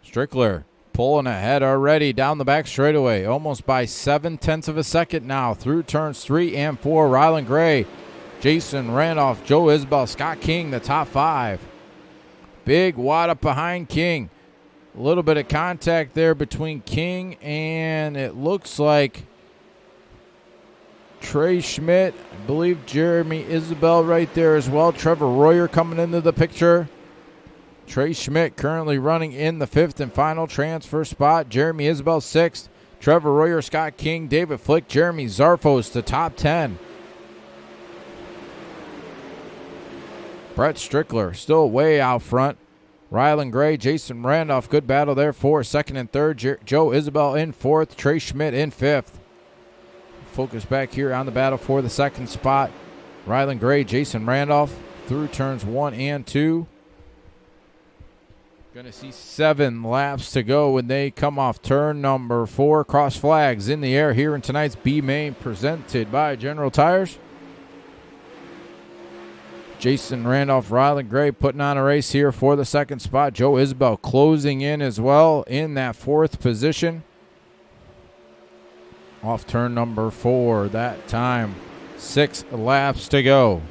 Strickler Pulling ahead already down the back straightaway, almost by 7/10 of a second now through turns 3 and 4. Rylan Gray, Jason Randolph, Joe Isabel, Scott King, the top 5. Big wad up behind King. A little bit of contact there between King and it looks like Trey SCHMIDT. I believe Jeremy Isabel right there as well. Trevor Royer coming into the picture. Trey SCHMIDT currently running in the 5th and final transfer spot. Jeremy Isabel 6th. Trevor Royer, Scott King, David Flick, Jeremy Zarfos to top 10. Brett Strickler still way out front. Rylan Gray, Jason Randolph, good battle there for 2nd and 3rd. Joe Isabel in 4th. Trey SCHMIDT in 5th. Focus back here on the battle for the 2nd spot. Rylan Gray, Jason Randolph through turns 1 and 2. Going to see 7 laps to go when they come off turn number 4. Cross flags in the air here in tonight's B main presented by General Tires. Jason Randolph, Rylan Gray putting on a race here for the 2nd spot. Joe Isabel closing in as well in that 4th position. Off turn number 4 that time. 6 laps to go.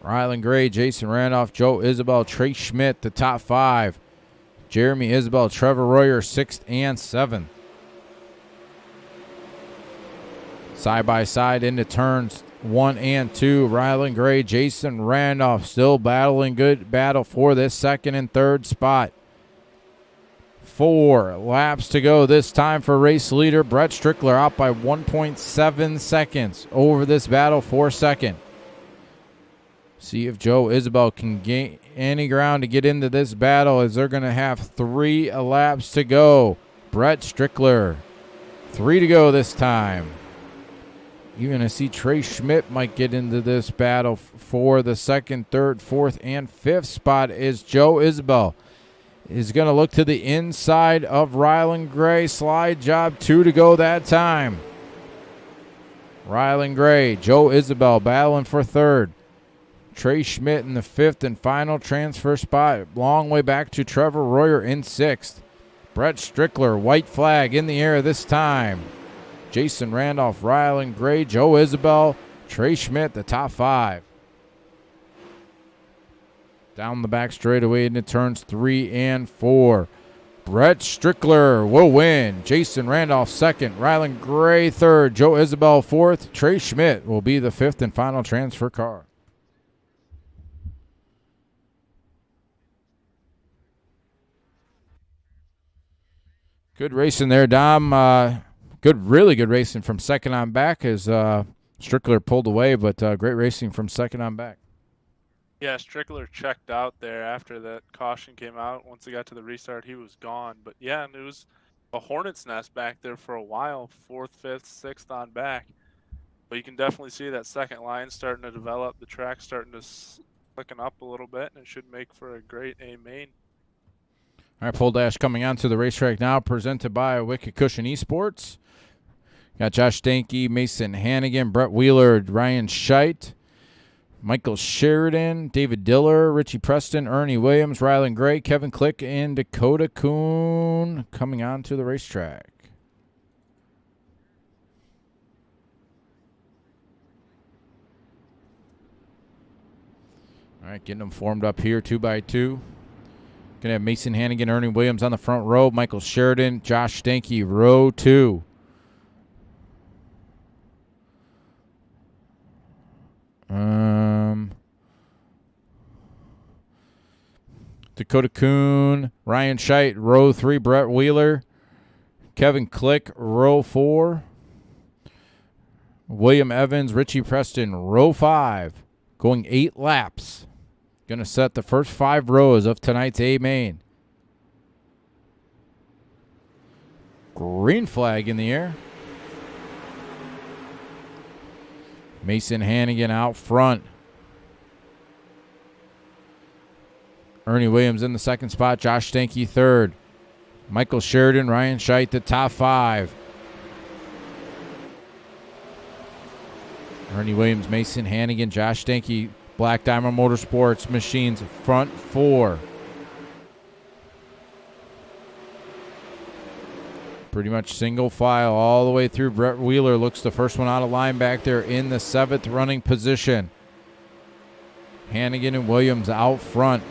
Rylan Gray, Jason Randolph, Joe Isabel, Trey SCHMIDT, the top 5. Jeremy Isabel, Trevor Royer, 6th and 7th. Side by side into turns 1 and 2. Rylan Gray, Jason Randolph still battling. Good battle for this 2nd and 3rd spot. 4 laps to go this time for race leader Brett Strickler, out by 1.7 seconds over this battle for 2nd. See if Joe Isabel can gain any ground to get into this battle, as they're going to have 3 laps to go. Brett Strickler, 3 to go this time. You're going to see Trey SCHMIDT might get into this battle for the 2nd, 3rd, 4th, and 5th spot, as Joe Isabel is going to look to the inside of Rylan Gray. Slide job, 2 to go that time. Rylan Gray, Joe Isabel battling for 3rd. Trey SCHMIDT in the 5th and final transfer spot. Long way back to Trevor Royer in 6th. Brett Strickler, white flag in the air this time. Jason Randolph, Rylan Gray, Joe Isabel, Trey SCHMIDT, the top 5. Down the back straightaway into turns 3 and 4. Brett Strickler will win. Jason Randolph 2nd. Rylan Gray 3rd. Joe Isabel 4th. Trey SCHMIDT will be the 5th and final transfer car. Good racing there, Dom. Really good racing from 2nd on back as Strickler pulled away, but great racing from 2nd on back. Yeah, Strickler checked out there after that caution came out. Once he got to the restart, he was gone. But yeah, and it was a hornet's nest back there for a while, 4th, 5th, 6th on back. But you can definitely see that 2nd line starting to develop. The track's starting to slicken up a little bit, and it should make for a great A main. All right, pole dash coming onto the racetrack now, presented by Wicked Cushion Esports. Got Josh Stanky, Mason Hannigan, Brett Wheeler, Ryan Scheit, Michael Sheridan, David Diller, Richie Preston, Ernie Williams, Rylan Gray, Kevin Click, and DAKOTA KUHN coming onto the racetrack. All right, getting them formed up here 2 by 2. Going to have Mason Hannigan, Ernie Williams on the front row, Michael Sheridan, Josh Stanky, row 2. DAKOTA KUHN, Ryan Scheit, row 3, Brett Wheeler, Kevin Click, row 4, William Evans, Richie Preston, row 5, going 8 laps. Going to set the first 5 rows of tonight's A main. Green flag in the air. Mason Hannigan out front. Ernie Williams in the 2nd spot. Josh Stanky 3rd. Michael Sheridan, Ryan Scheit, the top 5. Ernie Williams, Mason Hannigan, Josh Stanky, Black Diamond Motorsports Machines front 4. Pretty much single file all the way through. Brett Wheeler looks the first one out of line back there in the 7th running position. Hannigan and Williams out front.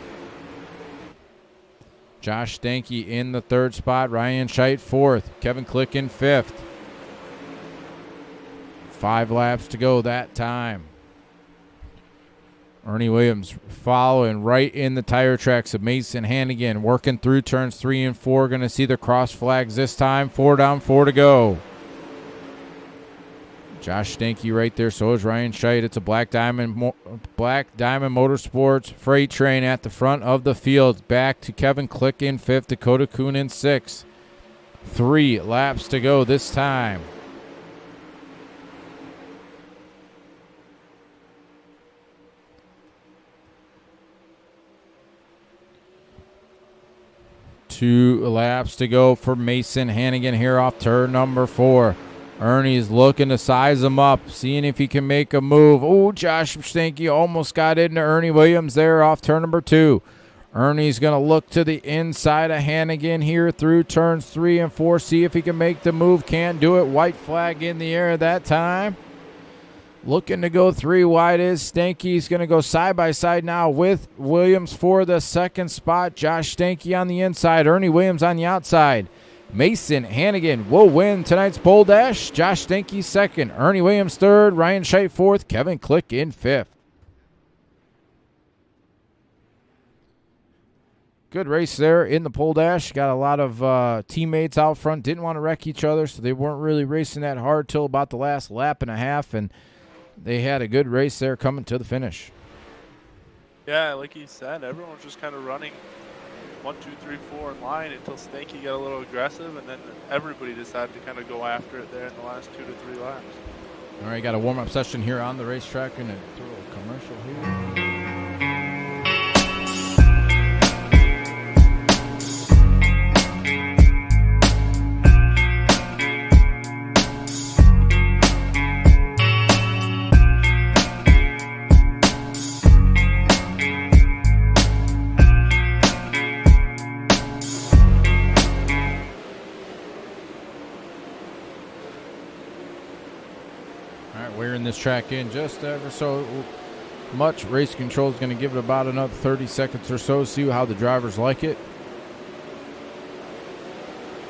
Josh Stanky in the 3rd spot. Ryan Scheit 4th. Kevin Click in 5th. 5 laps to go that time. Ernie Williams following right in the tire tracks of Mason Hannigan, working through turns 3 and 4. Going to see the cross flags this time. 4 down, 4 to go. Josh Stanky right there. So is Ryan Scheit. It's a Black Diamond Motorsports freight train at the front of the field. Back to Kevin Click in 5th. DAKOTA KUHN in 6th. 3 laps to go this time. Two laps to go for Mason Hannigan here off turn number 4. Ernie's looking to size him up, seeing if he can make a move. Oh, Josh Stanky almost got into Ernie Williams there off turn number 2. Ernie's going to look to the inside of Hannigan here through turns 3 and 4, see if he can make the move. Can't do it. White flag in the air that time. Looking to go 3 wide is Stanky. He's going to go side by side now with Williams for the 2nd spot. Josh Stanky on the inside. Ernie Williams on the outside. Mason Hannigan will win tonight's pole dash. Josh Stanky 2nd. Ernie Williams 3rd. Ryan Scheit 4th. Kevin Click in 5th. Good race there in the pole dash. Got a lot of teammates out front. Didn't want to wreck each other, so they weren't really racing that hard till about the last lap and a half, and they had a good race there coming to the finish. Yeah, like he said, everyone was just kind of running 1, 2, 3, 4 in line until Stanky got a little aggressive, and then everybody decided to kind of go after it there in the last 2 to 3 laps. All right, got a warm-up session here on the racetrack. Going to throw a commercial here. Wearing this track in just ever so much. Race control is going to give it about another 30 seconds or so. See how the drivers like it.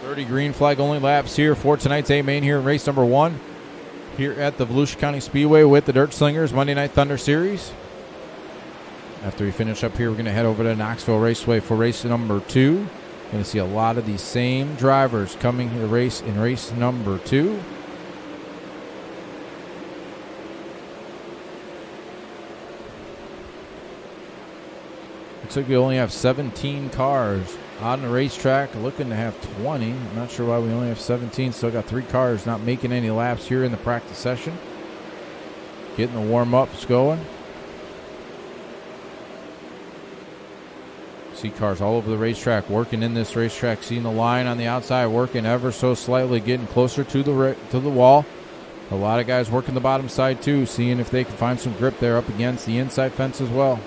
30 green flag only laps here for tonight's A main here in race number 1 here at the Volusia County Speedway with the Dirt Slingers Monday Night Thunder Series. After we finish up here, we're going to head over to Knoxville Raceway for race number 2. Going to see a lot of these same drivers coming to the race in race number 2. Looks like we only have 17 cars on the racetrack. Looking to have 20. I'm not sure why we only have 17. Still got 3 cars not making any laps here in the practice session. Getting the warm-ups going. See cars all over the racetrack working in this racetrack. Seeing the line on the outside working ever so slightly, getting closer to the wall. A lot of guys working the bottom side too, seeing if they can find some grip there up against the inside fence as well.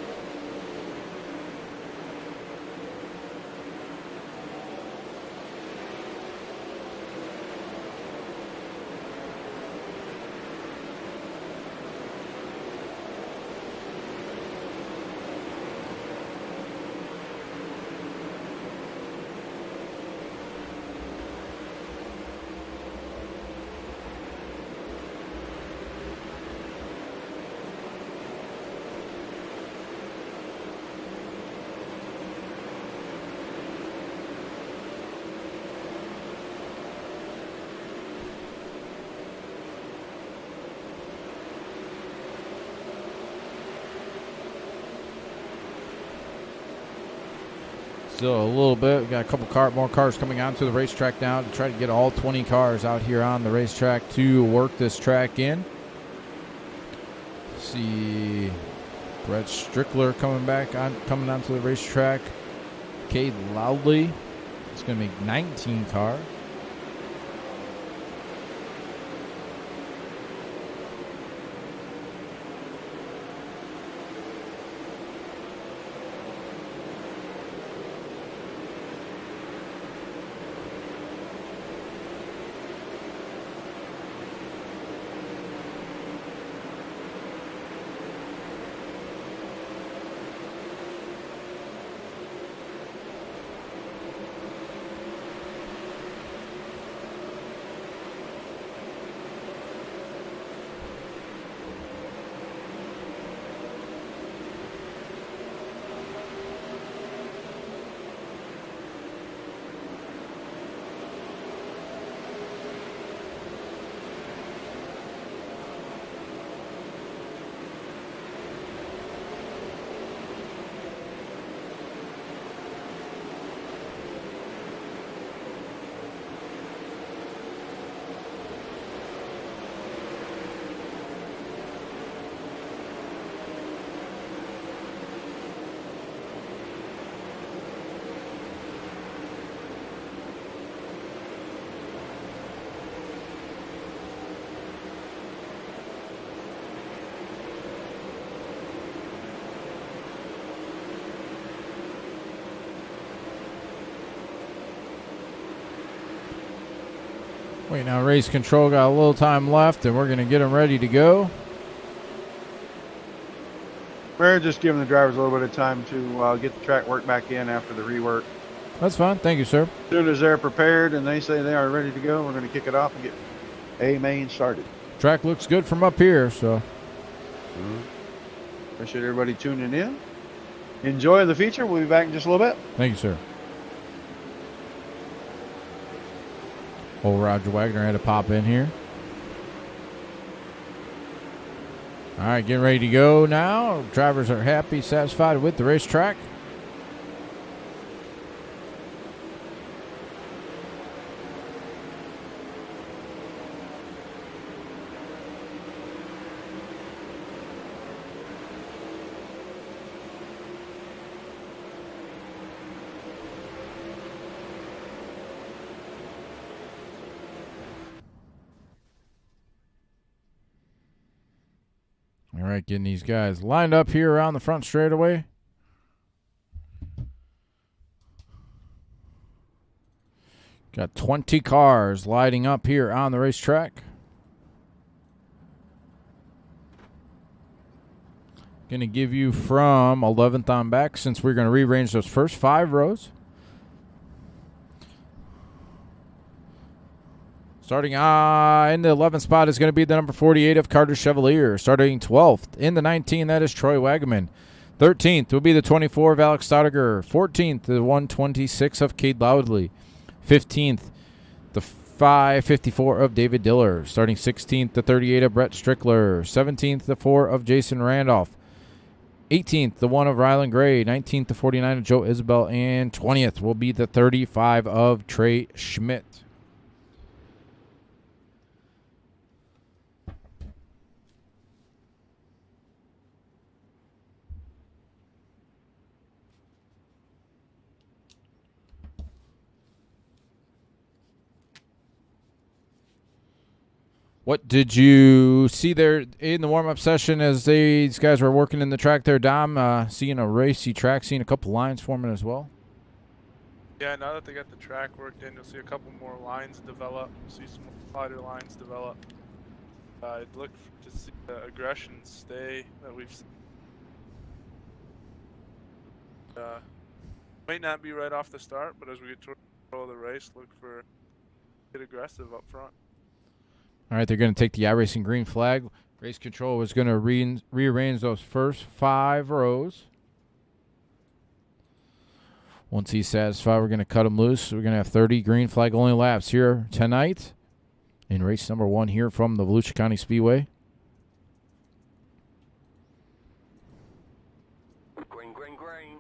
Still a little bit. We got a couple more cars coming onto the racetrack now to try to get all 20 cars out here on the racetrack to work this track in. See Brett Strickler coming onto the racetrack. Cade Loudley. It's going to make 19 cars. Wait, now race control got a little time left, and we're going to get them ready to go. We're just giving the drivers a little bit of time to get the track work back in after the rework. That's fine. Thank you, sir. As soon as they're prepared and they say they are ready to go, we're going to kick it off and get A main started. Track looks good from up here, so. Appreciate everybody tuning in. Enjoy the feature. We'll be back in just a little bit. Thank you, sir. Old Roger Wagner had to pop in here. All right, getting ready to go now. Drivers are happy, satisfied with the racetrack. All right, getting these guys lined up here around the front straightaway. Got 20 cars lighting up here on the racetrack. Going to give you from 11th on back since we're going to rearrange those first 5 rows. Starting in the 11th spot is going to be the number 48 of Carter Chevalier. Starting 12th in the 19, that is Troy Wagaman. 13th will be the 24 of Alex Staudiger. 14th, the 126 of Cade Loudley. 15th, the 554 of David Diller. Starting 16th, the 38 of Brett Strickler. 17th, the 4 of Jason Randolph. 18th, the 1 of Rylan Gray. 19th, the 49 of Joe Isabel. And 20th will be the 35 of Trey Schmidt. What did you see there in the warm-up session as these guys were working in the track there, Dom? Seeing a racy track, seeing a couple lines forming as well? Yeah, now that they got the track worked in, you'll see a couple more lines develop. See some wider lines develop. I'd look to see the aggression stay that we've seen. Might not be right off the start, but as we get toward the race, look for get aggressive up front. All right, they're going to take the iRacing green flag. Race control is going to rearrange those first 5 rows. Once he's satisfied, we're going to cut him loose. We're going to have 30 green flag only laps here tonight in race number 1 here from the Volusia County Speedway. Green, green, green.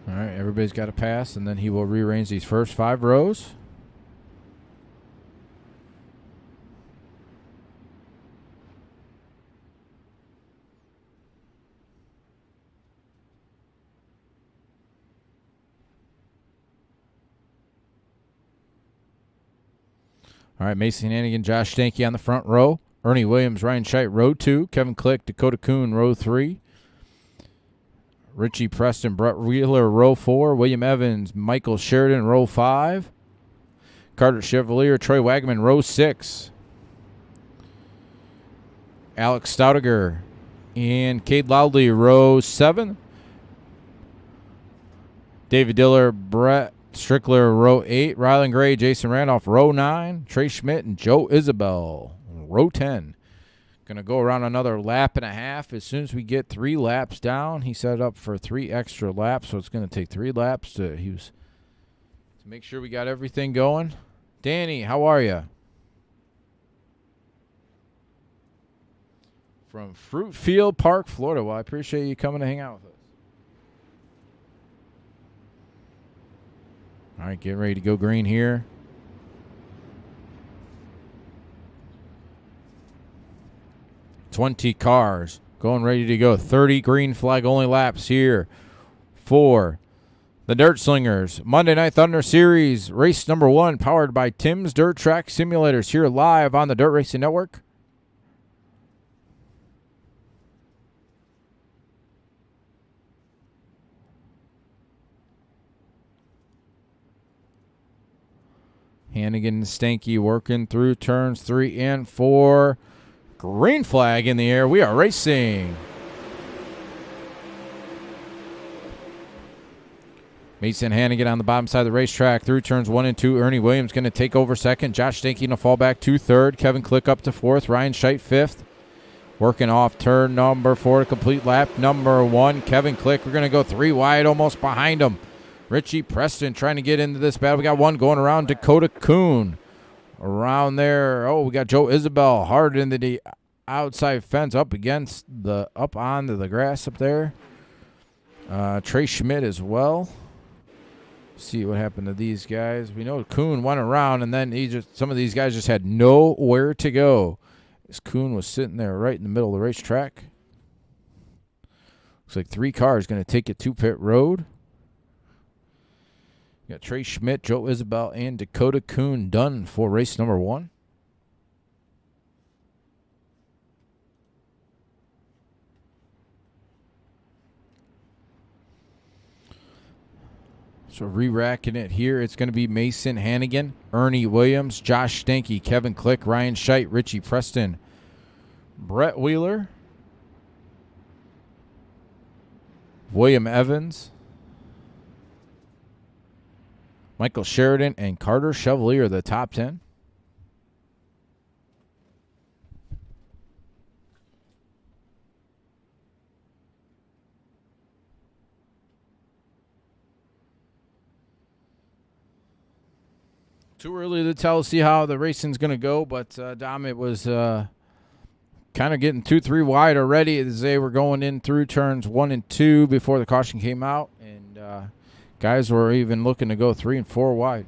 All right, everybody's got to pass, and then he will rearrange these first 5 rows. All right, Mason Hannigan, Josh Stanky on the front row. Ernie Williams, Ryan Scheidt, row 2. Kevin Click, Dakota KUHN, row 3. Richie Preston, Brett Wheeler, row 4. William Evans, Michael Sheridan, row 5. Carter Chevalier, Troy Wagaman, row 6. Alex Staudiger and Cade Loudley, row 7. David Diller, Brett Strickler, row 8. Rylan Gray, Jason Randolph, row 9. Trey Schmidt and Joe Isabel, row 10. Going to go around another lap and a half. As soon as we get 3 laps down, he set up for 3 extra laps, so it's going to take 3 laps to make sure we got everything going. Danny, how are you? From Fruitfield Park, Florida. Well, I appreciate you coming to hang out with us. All right, getting ready to go green here. $20 cars going ready to go. 30 green flag only laps here for the Dirt Slingers Monday Night Thunder Series race number 1, powered by Tim's Dirt Track Simulators, here live on the Dirt Racing Network. Hannigan and Stanky working through turns 3 and 4. Green flag in the air. We are racing. Mason Hannigan on the bottom side of the racetrack through turns 1 and 2. Ernie Williams going to take over second. Josh Stanky going to fall back to third. Kevin Click up to fourth. Ryan SHAE fifth. Working off turn number 4 to complete lap number 1. Kevin Click, we're going to go 3 wide almost behind him. Richie Preston trying to get into this battle. We got one going around DAKOTA KUHN. Around there, we got Joe Isabel hard into the outside fence up onto the grass up there. Trey Schmidt as well. See what happened to these guys. We know KUHN went around, and then some of these guys just had nowhere to go. This KUHN was sitting there right in the middle of the racetrack. Looks like 3 cars going to take it to pit road. We got Trey Schmidt, Joe Isabel, and DAKOTA KUHN done for race number 1. So re-racking it here, it's going to be Mason Hannigan, Ernie Williams, Josh Stanky, Kevin Click, Ryan SHAE, Richie Preston, Brett Wheeler, William Evans, Michael Sheridan, and Carter Chevalier, the top 10. Too early to tell, see how the racing's going to go, but Dom, it was kind of getting 2-3 wide already as they were going in through turns 1 and 2 before the caution came out, and guys were even looking to go 3 and 4 wide.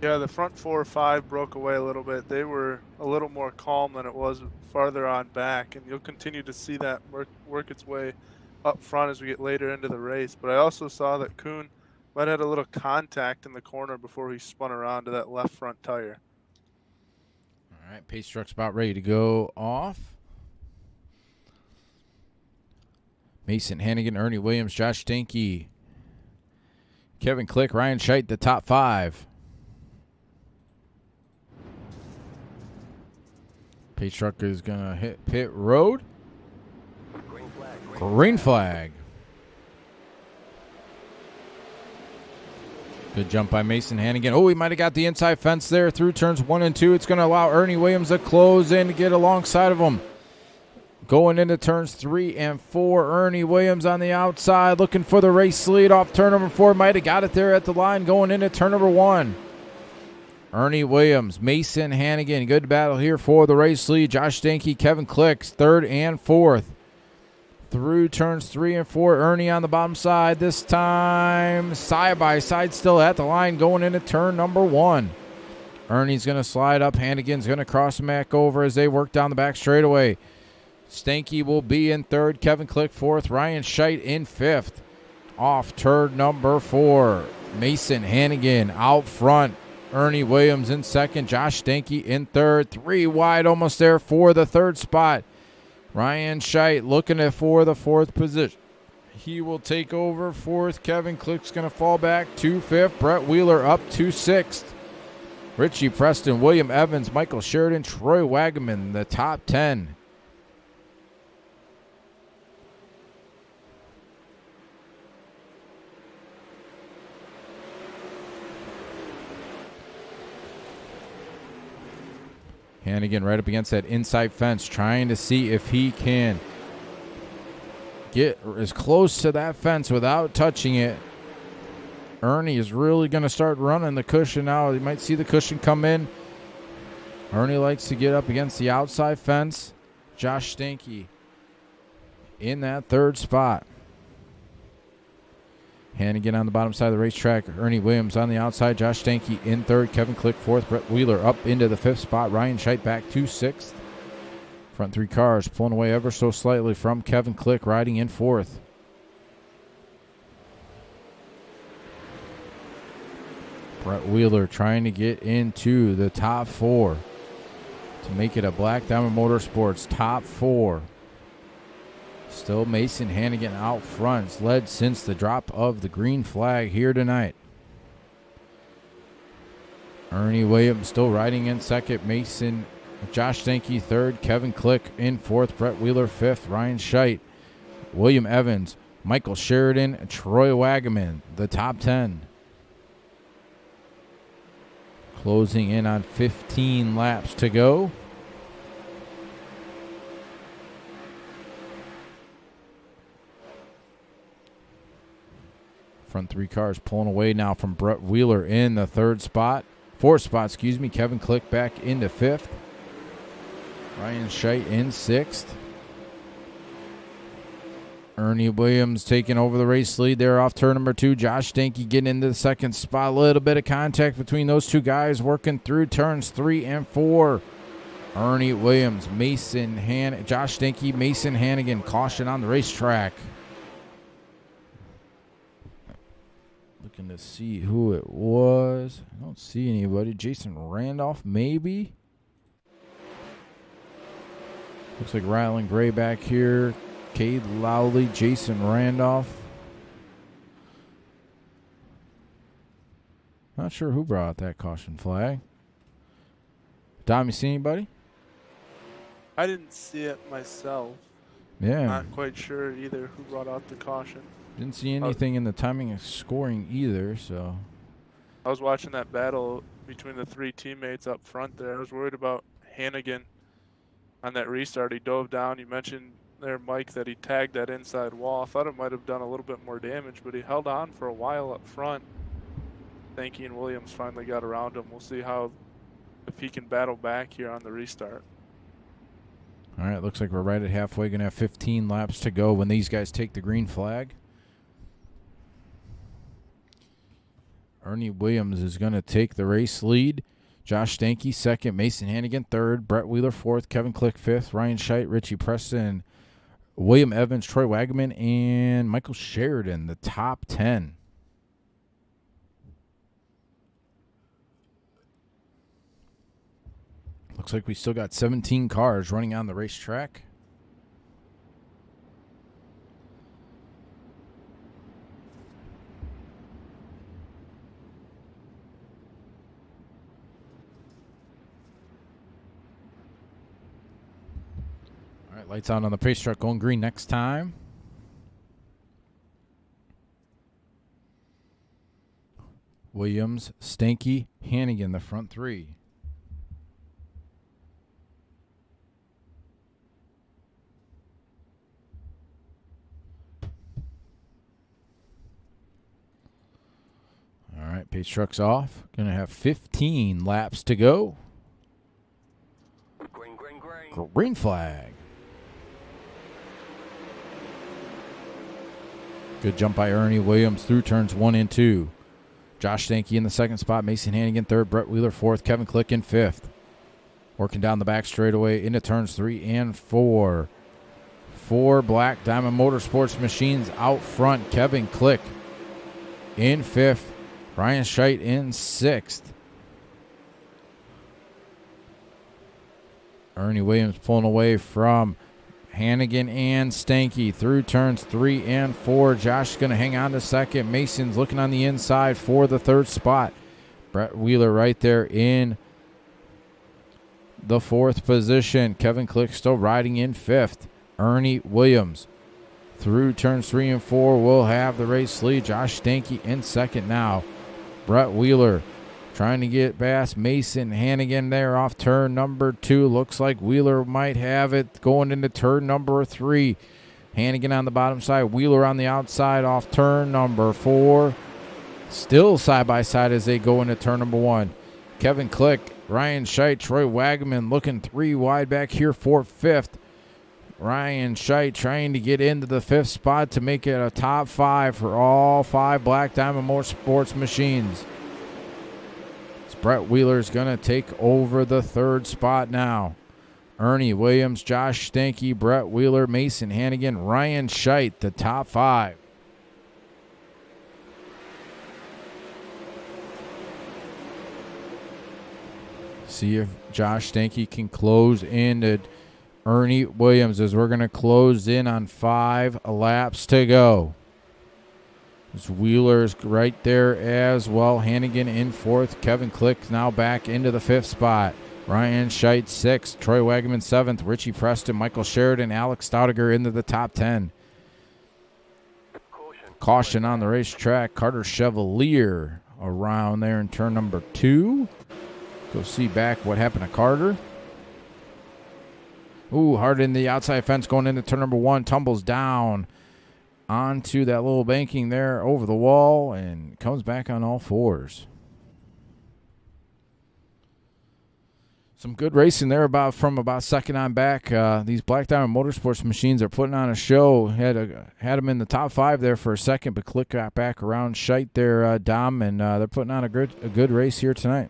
Yeah, the front 4 or 5 broke away a little bit. They were a little more calm than it was farther on back, and you'll continue to see that work its way up front as we get later into the race. But I also saw that KUHN might have had a little contact in the corner before he spun around to that left front tire. All right, pace truck's about ready to go off. Mason Hannigan, Ernie Williams, Josh Stanky, Kevin Click, Ryan SHAE, the top 5. Pace truck is going to hit pit road. Green flag. Good jump by Mason Hannigan. Oh, he might have got the inside fence there through turns 1 and 2. It's going to allow Ernie Williams to close in to get alongside of him. Going into turns 3 and 4, Ernie Williams on the outside looking for the race lead off turn number 4. Might have got it there at the line going into turn number 1. Ernie Williams, Mason Hannigan. Good battle here for the race lead. Josh Stanky, Kevin Clicks, 3rd and 4th. Through turns 3 and 4, Ernie on the bottom side. This time, side by side, still at the line, going into turn number 1. Ernie's going to slide up. Hannigan's going to cross him back over as they work down the back straightaway. Stanky will be in 3rd. Kevin Click 4th. Ryan SHAE in 5th. Off turn number 4. Mason Hannigan out front. Ernie Williams in 2nd. Josh Stanky in 3rd. 3 wide almost there for the 3rd spot. Ryan SHAE looking for the 4th position. He will take over 4th. Kevin Click's going to fall back to 5th. Brett Wheeler up to 6th. Richie Preston, William Evans, Michael Sheridan, Troy Wagaman, the top 10. Hannigan right up against that inside fence, trying to see if he can get as close to that fence without touching it. Ernie is really going to start running the cushion now. You might see the cushion come in. Ernie likes to get up against the outside fence. Josh Stanky in that 3rd spot. Hannigan on the bottom side of the racetrack. Ernie Williams on the outside. Josh Stanky in 3rd. Kevin Click 4th. Brett Wheeler up into the 5th spot. Ryan SHAE back to 6th. Front 3 cars pulling away ever so slightly from Kevin Click, riding in 4th. Brett Wheeler trying to get into the top 4 to make it a Black Diamond Motorsports top 4. Still Mason Hannigan out front. It's led since the drop of the green flag here tonight. Ernie Williams still riding in second. Josh Stanky third. Kevin Click in fourth. Brett Wheeler fifth. Ryan Scheit, William Evans, Michael Sheridan, Troy Wagaman, the top 10. Closing in on 15 laps to go. Front three cars pulling away now from Brett Wheeler in the fourth spot, Kevin Click back into fifth. Ryan Scheit in sixth. Ernie Williams taking over the race lead there off turn number 2. Josh Stanky getting into the second spot. A little bit of contact between those two guys working through turns 3 and 4. Ernie Williams, Josh Stanky, Mason Hannigan, caution on the racetrack. Looking to see who it was. I don't see anybody. Jason Randolph, maybe. Looks like Rylan Gray back here. Cade Lowley, Jason Randolph. Not sure who brought out that caution flag. Dom, you see anybody? I didn't see it myself. Yeah. Not quite sure either who brought out the caution. Didn't see anything in the timing of scoring either, so. I was watching that battle between the 3 teammates up front there. I was worried about Hannigan on that restart. He dove down. You mentioned there, Mike, that he tagged that inside wall. I thought it might have done a little bit more damage, but he held on for a while up front. Stanky and Williams finally got around him. We'll see if he can battle back here on the restart. All right, looks like we're right at halfway. Going to have 15 laps to go when these guys take the green flag. Ernie Williams is going to take the race lead. Josh Stanky second, Mason Hannigan third, Brett Wheeler fourth, Kevin Click fifth, Ryan Scheit, Richie Preston, William Evans, Troy Wagaman, and Michael Sheridan, the top 10. Looks like we still got 17 cars running on the racetrack. All right, lights out on the pace truck, going green next time. Williams, Stanky, Hannigan, the front 3. All right, pace truck's off. Going to have 15 laps to go. Green, green, green. Green flag. Good jump by Ernie Williams through turns 1 and 2. Josh Stanky in the second spot. Mason Hannigan third. Brett Wheeler fourth. Kevin Click in fifth. Working down the back straightaway into turns 3 and 4. 4 Black Diamond Motorsports machines out front. Kevin Click in fifth. Ryan Scheit in sixth. Ernie Williams pulling away from Hannigan and Stanky through turns 3 and 4. Josh is going to hang on to second. Mason's looking on the inside for the third spot. Brett Wheeler right there in the 4th position. Kevin Click still riding in 5th. Ernie Williams through turns 3 and 4 will have the race lead. Josh Stanky in second now. Brett Wheeler trying to get past Mason Hannigan there off turn number 2. Looks like Wheeler might have it going into turn number 3. Hannigan on the bottom side, Wheeler on the outside off turn number 4. Still side by side as they go into turn number 1. Kevin Click, Ryan Scheit, Troy Wagaman looking 3 wide back here for 5th. Ryan Scheit trying to get into the 5th spot to make it a top 5 for all 5 Black Diamond Motorsports machines. Brett Wheeler's going to take over the 3rd spot now. Ernie Williams, Josh Stanky, Brett Wheeler, Mason Hannigan, Ryan Scheit, the top 5. See if Josh Stanky can close into Ernie Williams as we're going to close in on 5 laps to go. There's Wheeler's right there as well. Hannigan in fourth. Kevin Click now back into the fifth spot. Ryan Scheit sixth. Troy Wagaman seventh. Richie Preston, Michael Sheridan, Alex Staudiger into the top 10. Caution on the racetrack. Carter Chevalier around there in turn number 2. Go see back what happened to Carter. Ooh, hard in the outside fence going into turn number 1. Tumbles down onto that little banking there over the wall and comes back on all fours. Some good racing there from about second on back. These Black Diamond Motorsports machines are putting on a show. Had them in the top 5 there for a second, but Click got back around Scheit there, Dom, and they're putting on a good race here tonight.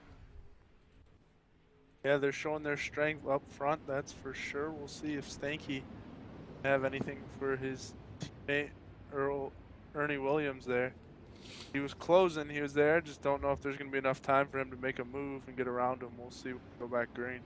Yeah, they're showing their strength up front, that's for sure. We'll see if Stanky have anything for his teammate, Ernie Williams there. He was closing, he was there. Just don't know if there's going to be enough time for him to make a move and get around him. We'll see. We'll go back green.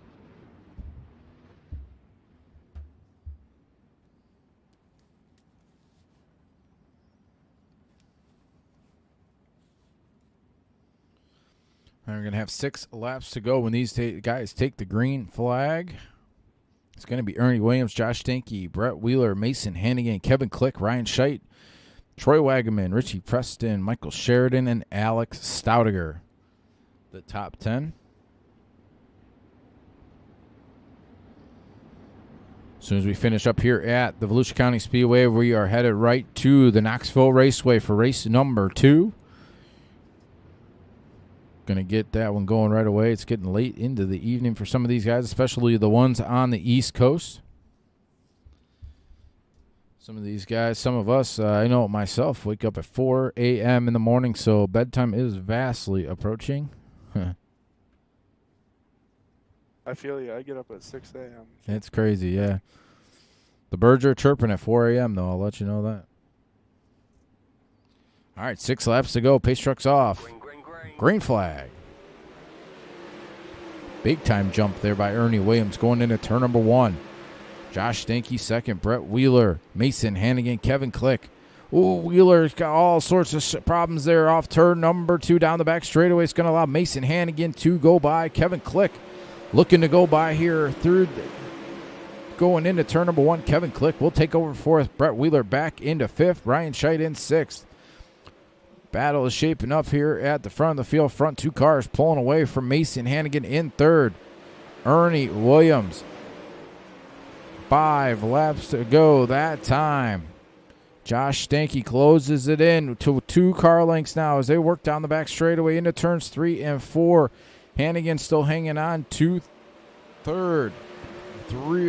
And we're going to have 6 laps to go when these guys take the green flag. It's going to be Ernie Williams, Josh Stanky, Brett Wheeler, Mason Hannigan, Kevin Click, Ryan Scheit, Troy Wagaman, Richie Preston, Michael Sheridan, and Alex Staudiger. The top 10. As soon as we finish up here at the Volusia County Speedway, we are headed right to the Knoxville Raceway for race number 2. Going to get that one going right away. It's getting late into the evening for some of these guys, especially the ones on the East Coast. Some of these guys, some of us, I know myself, wake up at 4 a.m. in the morning, so bedtime is vastly approaching. I feel you. I get up at 6 a.m. It's crazy, yeah. The birds are chirping at 4 a.m., though. I'll let you know that. All right, 6 laps to go. Pace truck's off. Green flag. Big time jump there by Ernie Williams going into turn number 1. Josh Stanky second. Brett Wheeler, Mason Hannigan, Kevin Click. Ooh, Wheeler's got all sorts of problems there off turn number 2 down the back straightaway. It's going to allow Mason Hannigan to go by. Kevin Click looking to go by here through going into turn number 1. Kevin Click will take over 4th. Brett Wheeler back into 5th. Ryan Scheit in 6th. Battle is shaping up here at the front of the field. Front 2 cars pulling away from Mason Hannigan in 3rd. Ernie Williams. 5 laps to go that time. Josh Stanky closes it in to 2 car lengths now as they work down the back straightaway into turns 3 and 4. Hannigan still hanging on to 3rd.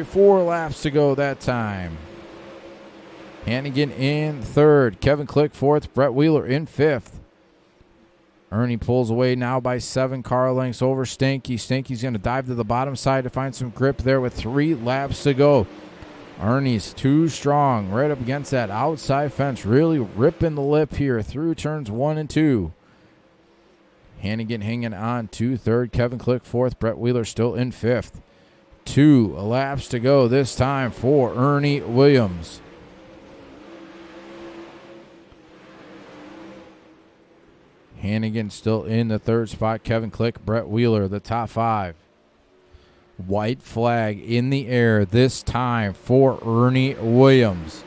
4 laps to go that time. Hannigan in 3rd. Kevin Click 4th. Brett Wheeler in 5th. Ernie pulls away now by 7 car lengths over Stanky. Stanky's going to dive to the bottom side to find some grip there with 3 laps to go. Ernie's too strong right up against that outside fence. Really ripping the lip here through turns 1 and 2. Hannigan hanging on to 3rd. Kevin Click 4th. Brett Wheeler still in 5th. 2 laps to go this time for Ernie Williams. Hannigan still in the 3rd spot. Kevin Click, Brett Wheeler, the top 5. White flag in the air this time for Ernie Williams.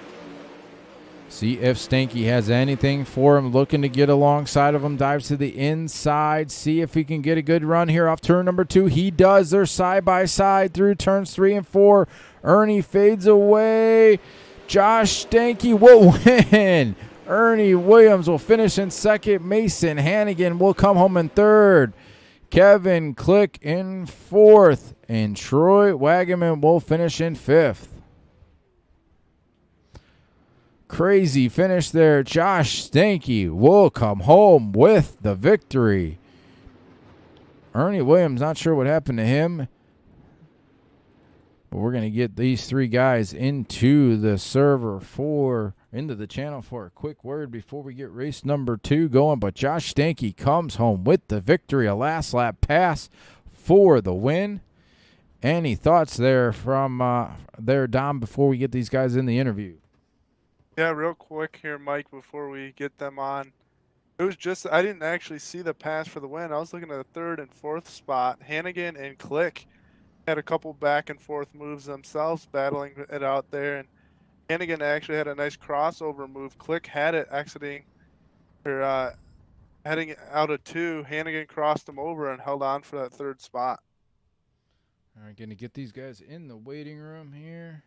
See if Stanky has anything for him. Looking to get alongside of him. Dives to the inside. See if he can get a good run here off turn number 2. He does. They're side by side through turns 3 and 4. Ernie fades away. Josh Stanky will win. Ernie Williams will finish in 2nd. Mason Hannigan will come home in 3rd. Kevin Click in 4th. And Troy Wagaman will finish in 5th. Crazy finish there. Josh Stanky will come home with the victory. Ernie Williams, not sure what happened to him. But we're going to get these 3 guys into the into the channel for a quick word before we get race number 2 going. But Josh Stanky comes home with the victory. A last lap pass for the win. Any thoughts there from Dom, before we get these guys in the interview? Yeah, real quick here, Mike, before we get them on. It was just, I didn't actually see the pass for the win. I was looking at the third and fourth spot. Hannigan and Click had a couple back and forth moves themselves, battling it out there. And Hannigan actually had a nice crossover move. Click had it exiting, or heading out of 2. Hannigan crossed him over and held on for that third spot. All right, going to get these guys in the waiting room here.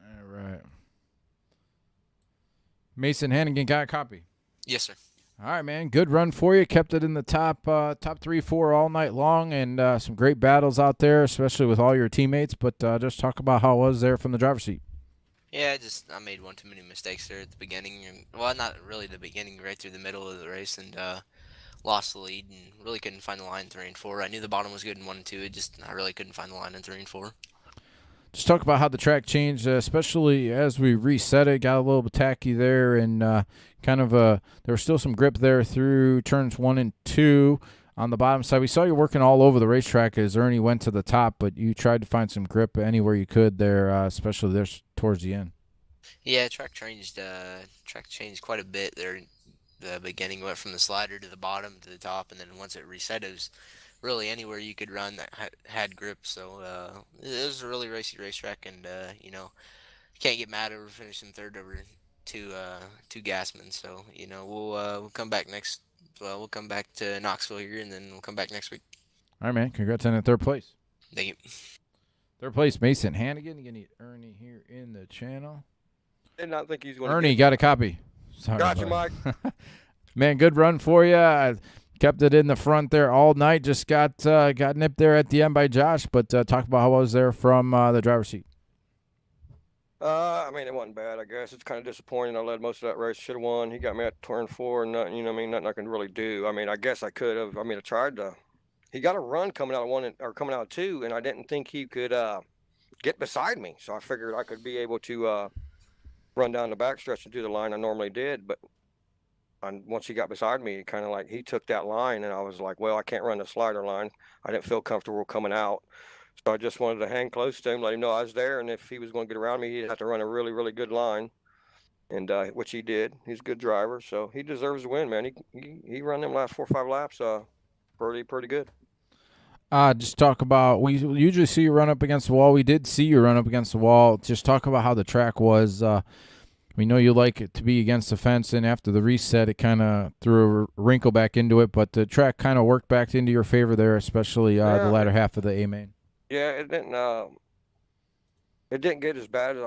All right. Mason Hannigan got a copy. Yes, sir. All right, man. Good run for you. Kept it in the top 3, 4 all night long, and some great battles out there, especially with all your teammates. But just talk about how it was there from the driver's seat. Yeah, I made one too many mistakes there at the beginning, and well, not really the beginning, right through the middle of the race, and lost the lead, and really couldn't find the line in 3 and 4. I knew the bottom was good in 1 and 2. I really couldn't find the line in 3 and 4. Just talk about how the track changed, especially as we reset it. Got a little bit tacky there, and there was still some grip there through turns 1 and 2 on the bottom side. We saw you working all over the racetrack as Ernie went to the top, but you tried to find some grip anywhere you could there, especially there towards the end. Yeah, track changed quite a bit there. The beginning went from the slider to the bottom to the top, and then once it reset, it was really anywhere you could run that had grip. So it was a really racy racetrack, and you can't get mad over finishing third over two gasmen. So we'll come back next. Well, we'll come back to Knoxville here, and then we'll come back next week. All right, man. Congrats on that third place. Thank you. Third place, Mason Hannigan. You need Ernie here in the channel. Did not think he's going to. Ernie got a copy. Sorry, Gotcha, Mike. Man, good run for you. I kept it in the front there all night. Just got nipped there at the end by Josh. But talk about how I was there from the driver's seat. I mean, it wasn't bad, I guess. It's kind of disappointing. I led most of that race. Should have won. He got me at turn 4, and nothing, nothing I can really do. I mean, I guess I could have. I mean, I tried to. He got a run coming out of 1 or coming out of 2, and I didn't think he could get beside me. So I figured I could be able to run down the backstretch and do the line I normally did. But once he got beside me, it kind of like he took that line, and I was like, well, I can't run the slider line. I didn't feel comfortable coming out. So I just wanted to hang close to him, let him know I was there, and if he was going to get around me, he'd have to run a really, really good line, and which he did. He's a good driver, so he deserves to win, man. He run them last 4 or 5 laps pretty good. Just talk about, we usually see you run up against the wall. We did see you run up against the wall. Just talk about how the track was. We know you like it to be against the fence, and after the reset, it kind of threw a wrinkle back into it, but the track kind of worked back into your favor there, especially the latter half of the A-main. Yeah, it didn't get as bad as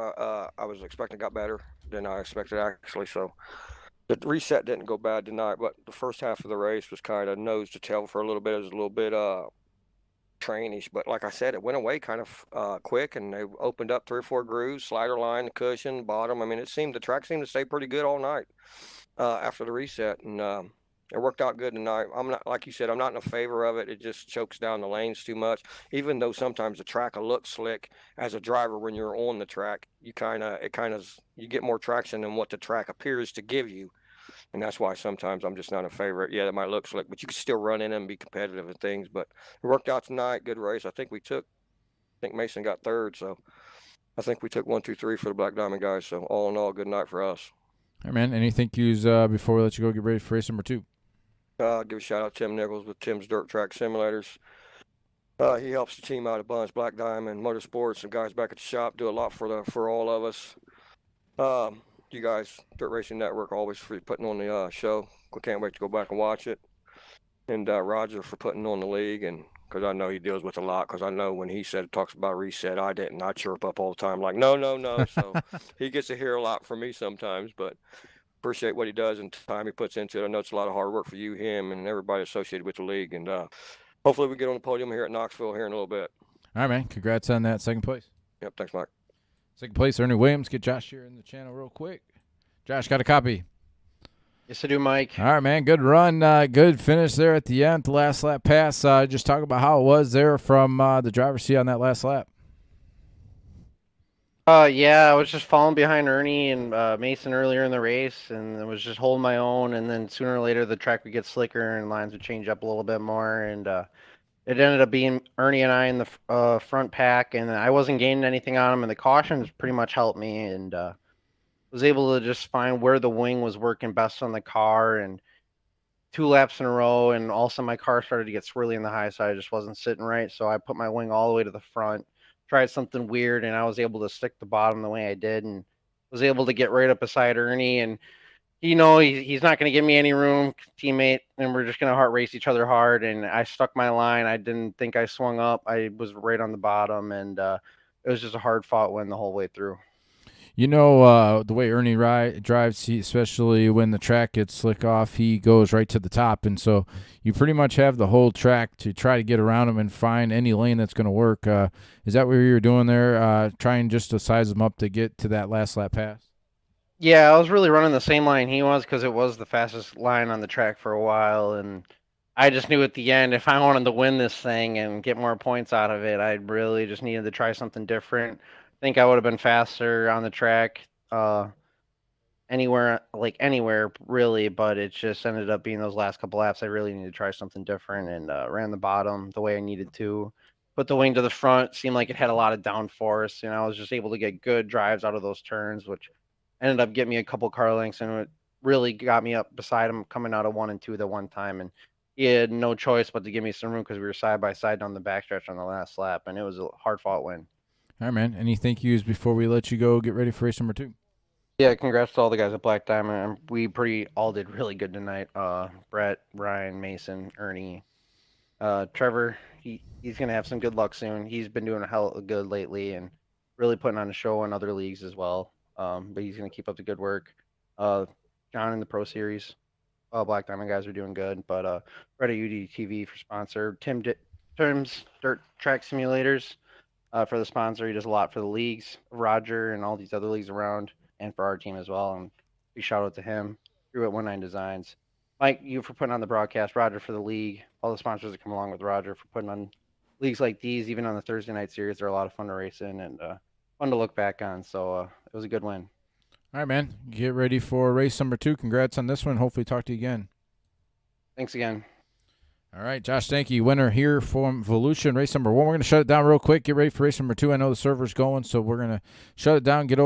I was expecting. It got better than I expected, actually. So the reset didn't go bad tonight, but the first half of the race was kind of nose to tail for a little bit. It was a little bit trainish, but like I said, it went away kind of quick, and they opened up 3 or 4 grooves, slider line, the cushion, bottom. I mean, the track seemed to stay pretty good all night after the reset, and it worked out good tonight. I'm not, like you said, I'm not in favor of it. It just chokes down the lanes too much. Even though sometimes the track will look slick as a driver when you're on the track, you get more traction than what the track appears to give you. And that's why sometimes I'm just not in favor of it. Yeah, it might look slick, but you can still run in and be competitive and things. But it worked out tonight. Good race. I think Mason got third. So I think we took 1, 2, 3 for the Black Diamond guys. So all in all, good night for us. All right, man. Any thank yous before we let you go get ready for race number 2? Give a shout out to Tim Nichols with Tim's Dirt Track Simulators. He helps the team out a bunch. Black Diamond Motorsports and guys back at the shop do a lot for all of us. You guys, Dirt Racing Network, always for putting on the show. We can't wait to go back and watch it. And Roger for putting on the league, and because I know he deals with a lot. Because I know when he talks about reset, I didn't. I chirp up all the time like no. So he gets to hear a lot from me sometimes, but. Appreciate what he does and time he puts into it. I know it's a lot of hard work for you, him, and everybody associated with the league. And hopefully we get on the podium here at Knoxville here in a little bit. All right, man. Congrats on that second place. Yep, thanks, Mike. Second place, Ernie Williams. Get Josh here in the channel real quick. Josh, got a copy? Yes, I do, Mike. All right, man. Good run. Good finish there at the end, the last lap pass. Just talk about how it was there from the driver's seat on that last lap. Yeah, I was just falling behind Ernie and Mason earlier in the race, and I was just holding my own. And then sooner or later, the track would get slicker and lines would change up a little bit more. And it ended up being Ernie and I in the front pack, and I wasn't gaining anything on him. And the cautions pretty much helped me, and was able to just find where the wing was working best on the car. And 2 laps in a row, and also my car started to get swirly in the high side. I just wasn't sitting right, so I put my wing all the way to the front, tried something weird, and I was able to stick the bottom the way I did, and was able to get right up beside Ernie. And he's not going to give me any room, teammate, and we're just going to heart race each other hard. And I stuck my line. I didn't think I swung up. I was right on the bottom, and it was just a hard fought win the whole way through. The way Ernie drives, especially when the track gets slick off, he goes right to the top. And so you pretty much have the whole track to try to get around him and find any lane that's going to work. Is that what you're doing there, trying just to size him up to get to that last lap pass? Yeah, I was really running the same line he was because it was the fastest line on the track for a while. And I just knew at the end, if I wanted to win this thing and get more points out of it, I really just needed to try something different. I think I would have been faster on the track anywhere really, but it just ended up being those last couple laps. I really needed to try something different, and ran the bottom the way I needed to. Put the wing to the front, seemed like it had a lot of downforce, and I was just able to get good drives out of those turns, which ended up getting me a couple car lengths, and it really got me up beside him coming out of 1 and 2 the one time. And he had no choice but to give me some room because we were side by side down the backstretch on the last lap, and it was a hard fought win. All right, man. Any thank yous before we let you go get ready for race number 2? Yeah, congrats to all the guys at Black Diamond. We all did really good tonight. Brett, Ryan, Mason, Ernie, Trevor. He's gonna have some good luck soon. He's been doing a hell of good lately and really putting on a show in other leagues as well. But he's gonna keep up the good work. John in the Pro Series. Black Diamond guys are doing good. But Brett at UDTV for sponsor. Tim's Dirt Track Simulators. For the sponsor. He does a lot for the leagues, Roger, and all these other leagues around, and for our team as well. And big shout out to him. Drew at 19 Designs. Mike, you for putting on the broadcast. Roger for the league. All the sponsors that come along with Roger for putting on leagues like these, even on the Thursday night series. They're a lot of fun to race in and fun to look back on. So it was a good win. All right, man. Get ready for race number 2. Congrats on this one. Hopefully talk to you again. Thanks again. All right, Josh Stanky, winner here from Volusia in race number 1. We're going to shut it down real quick. Get ready for race number 2. I know the server's going, so we're going to shut it down, get over.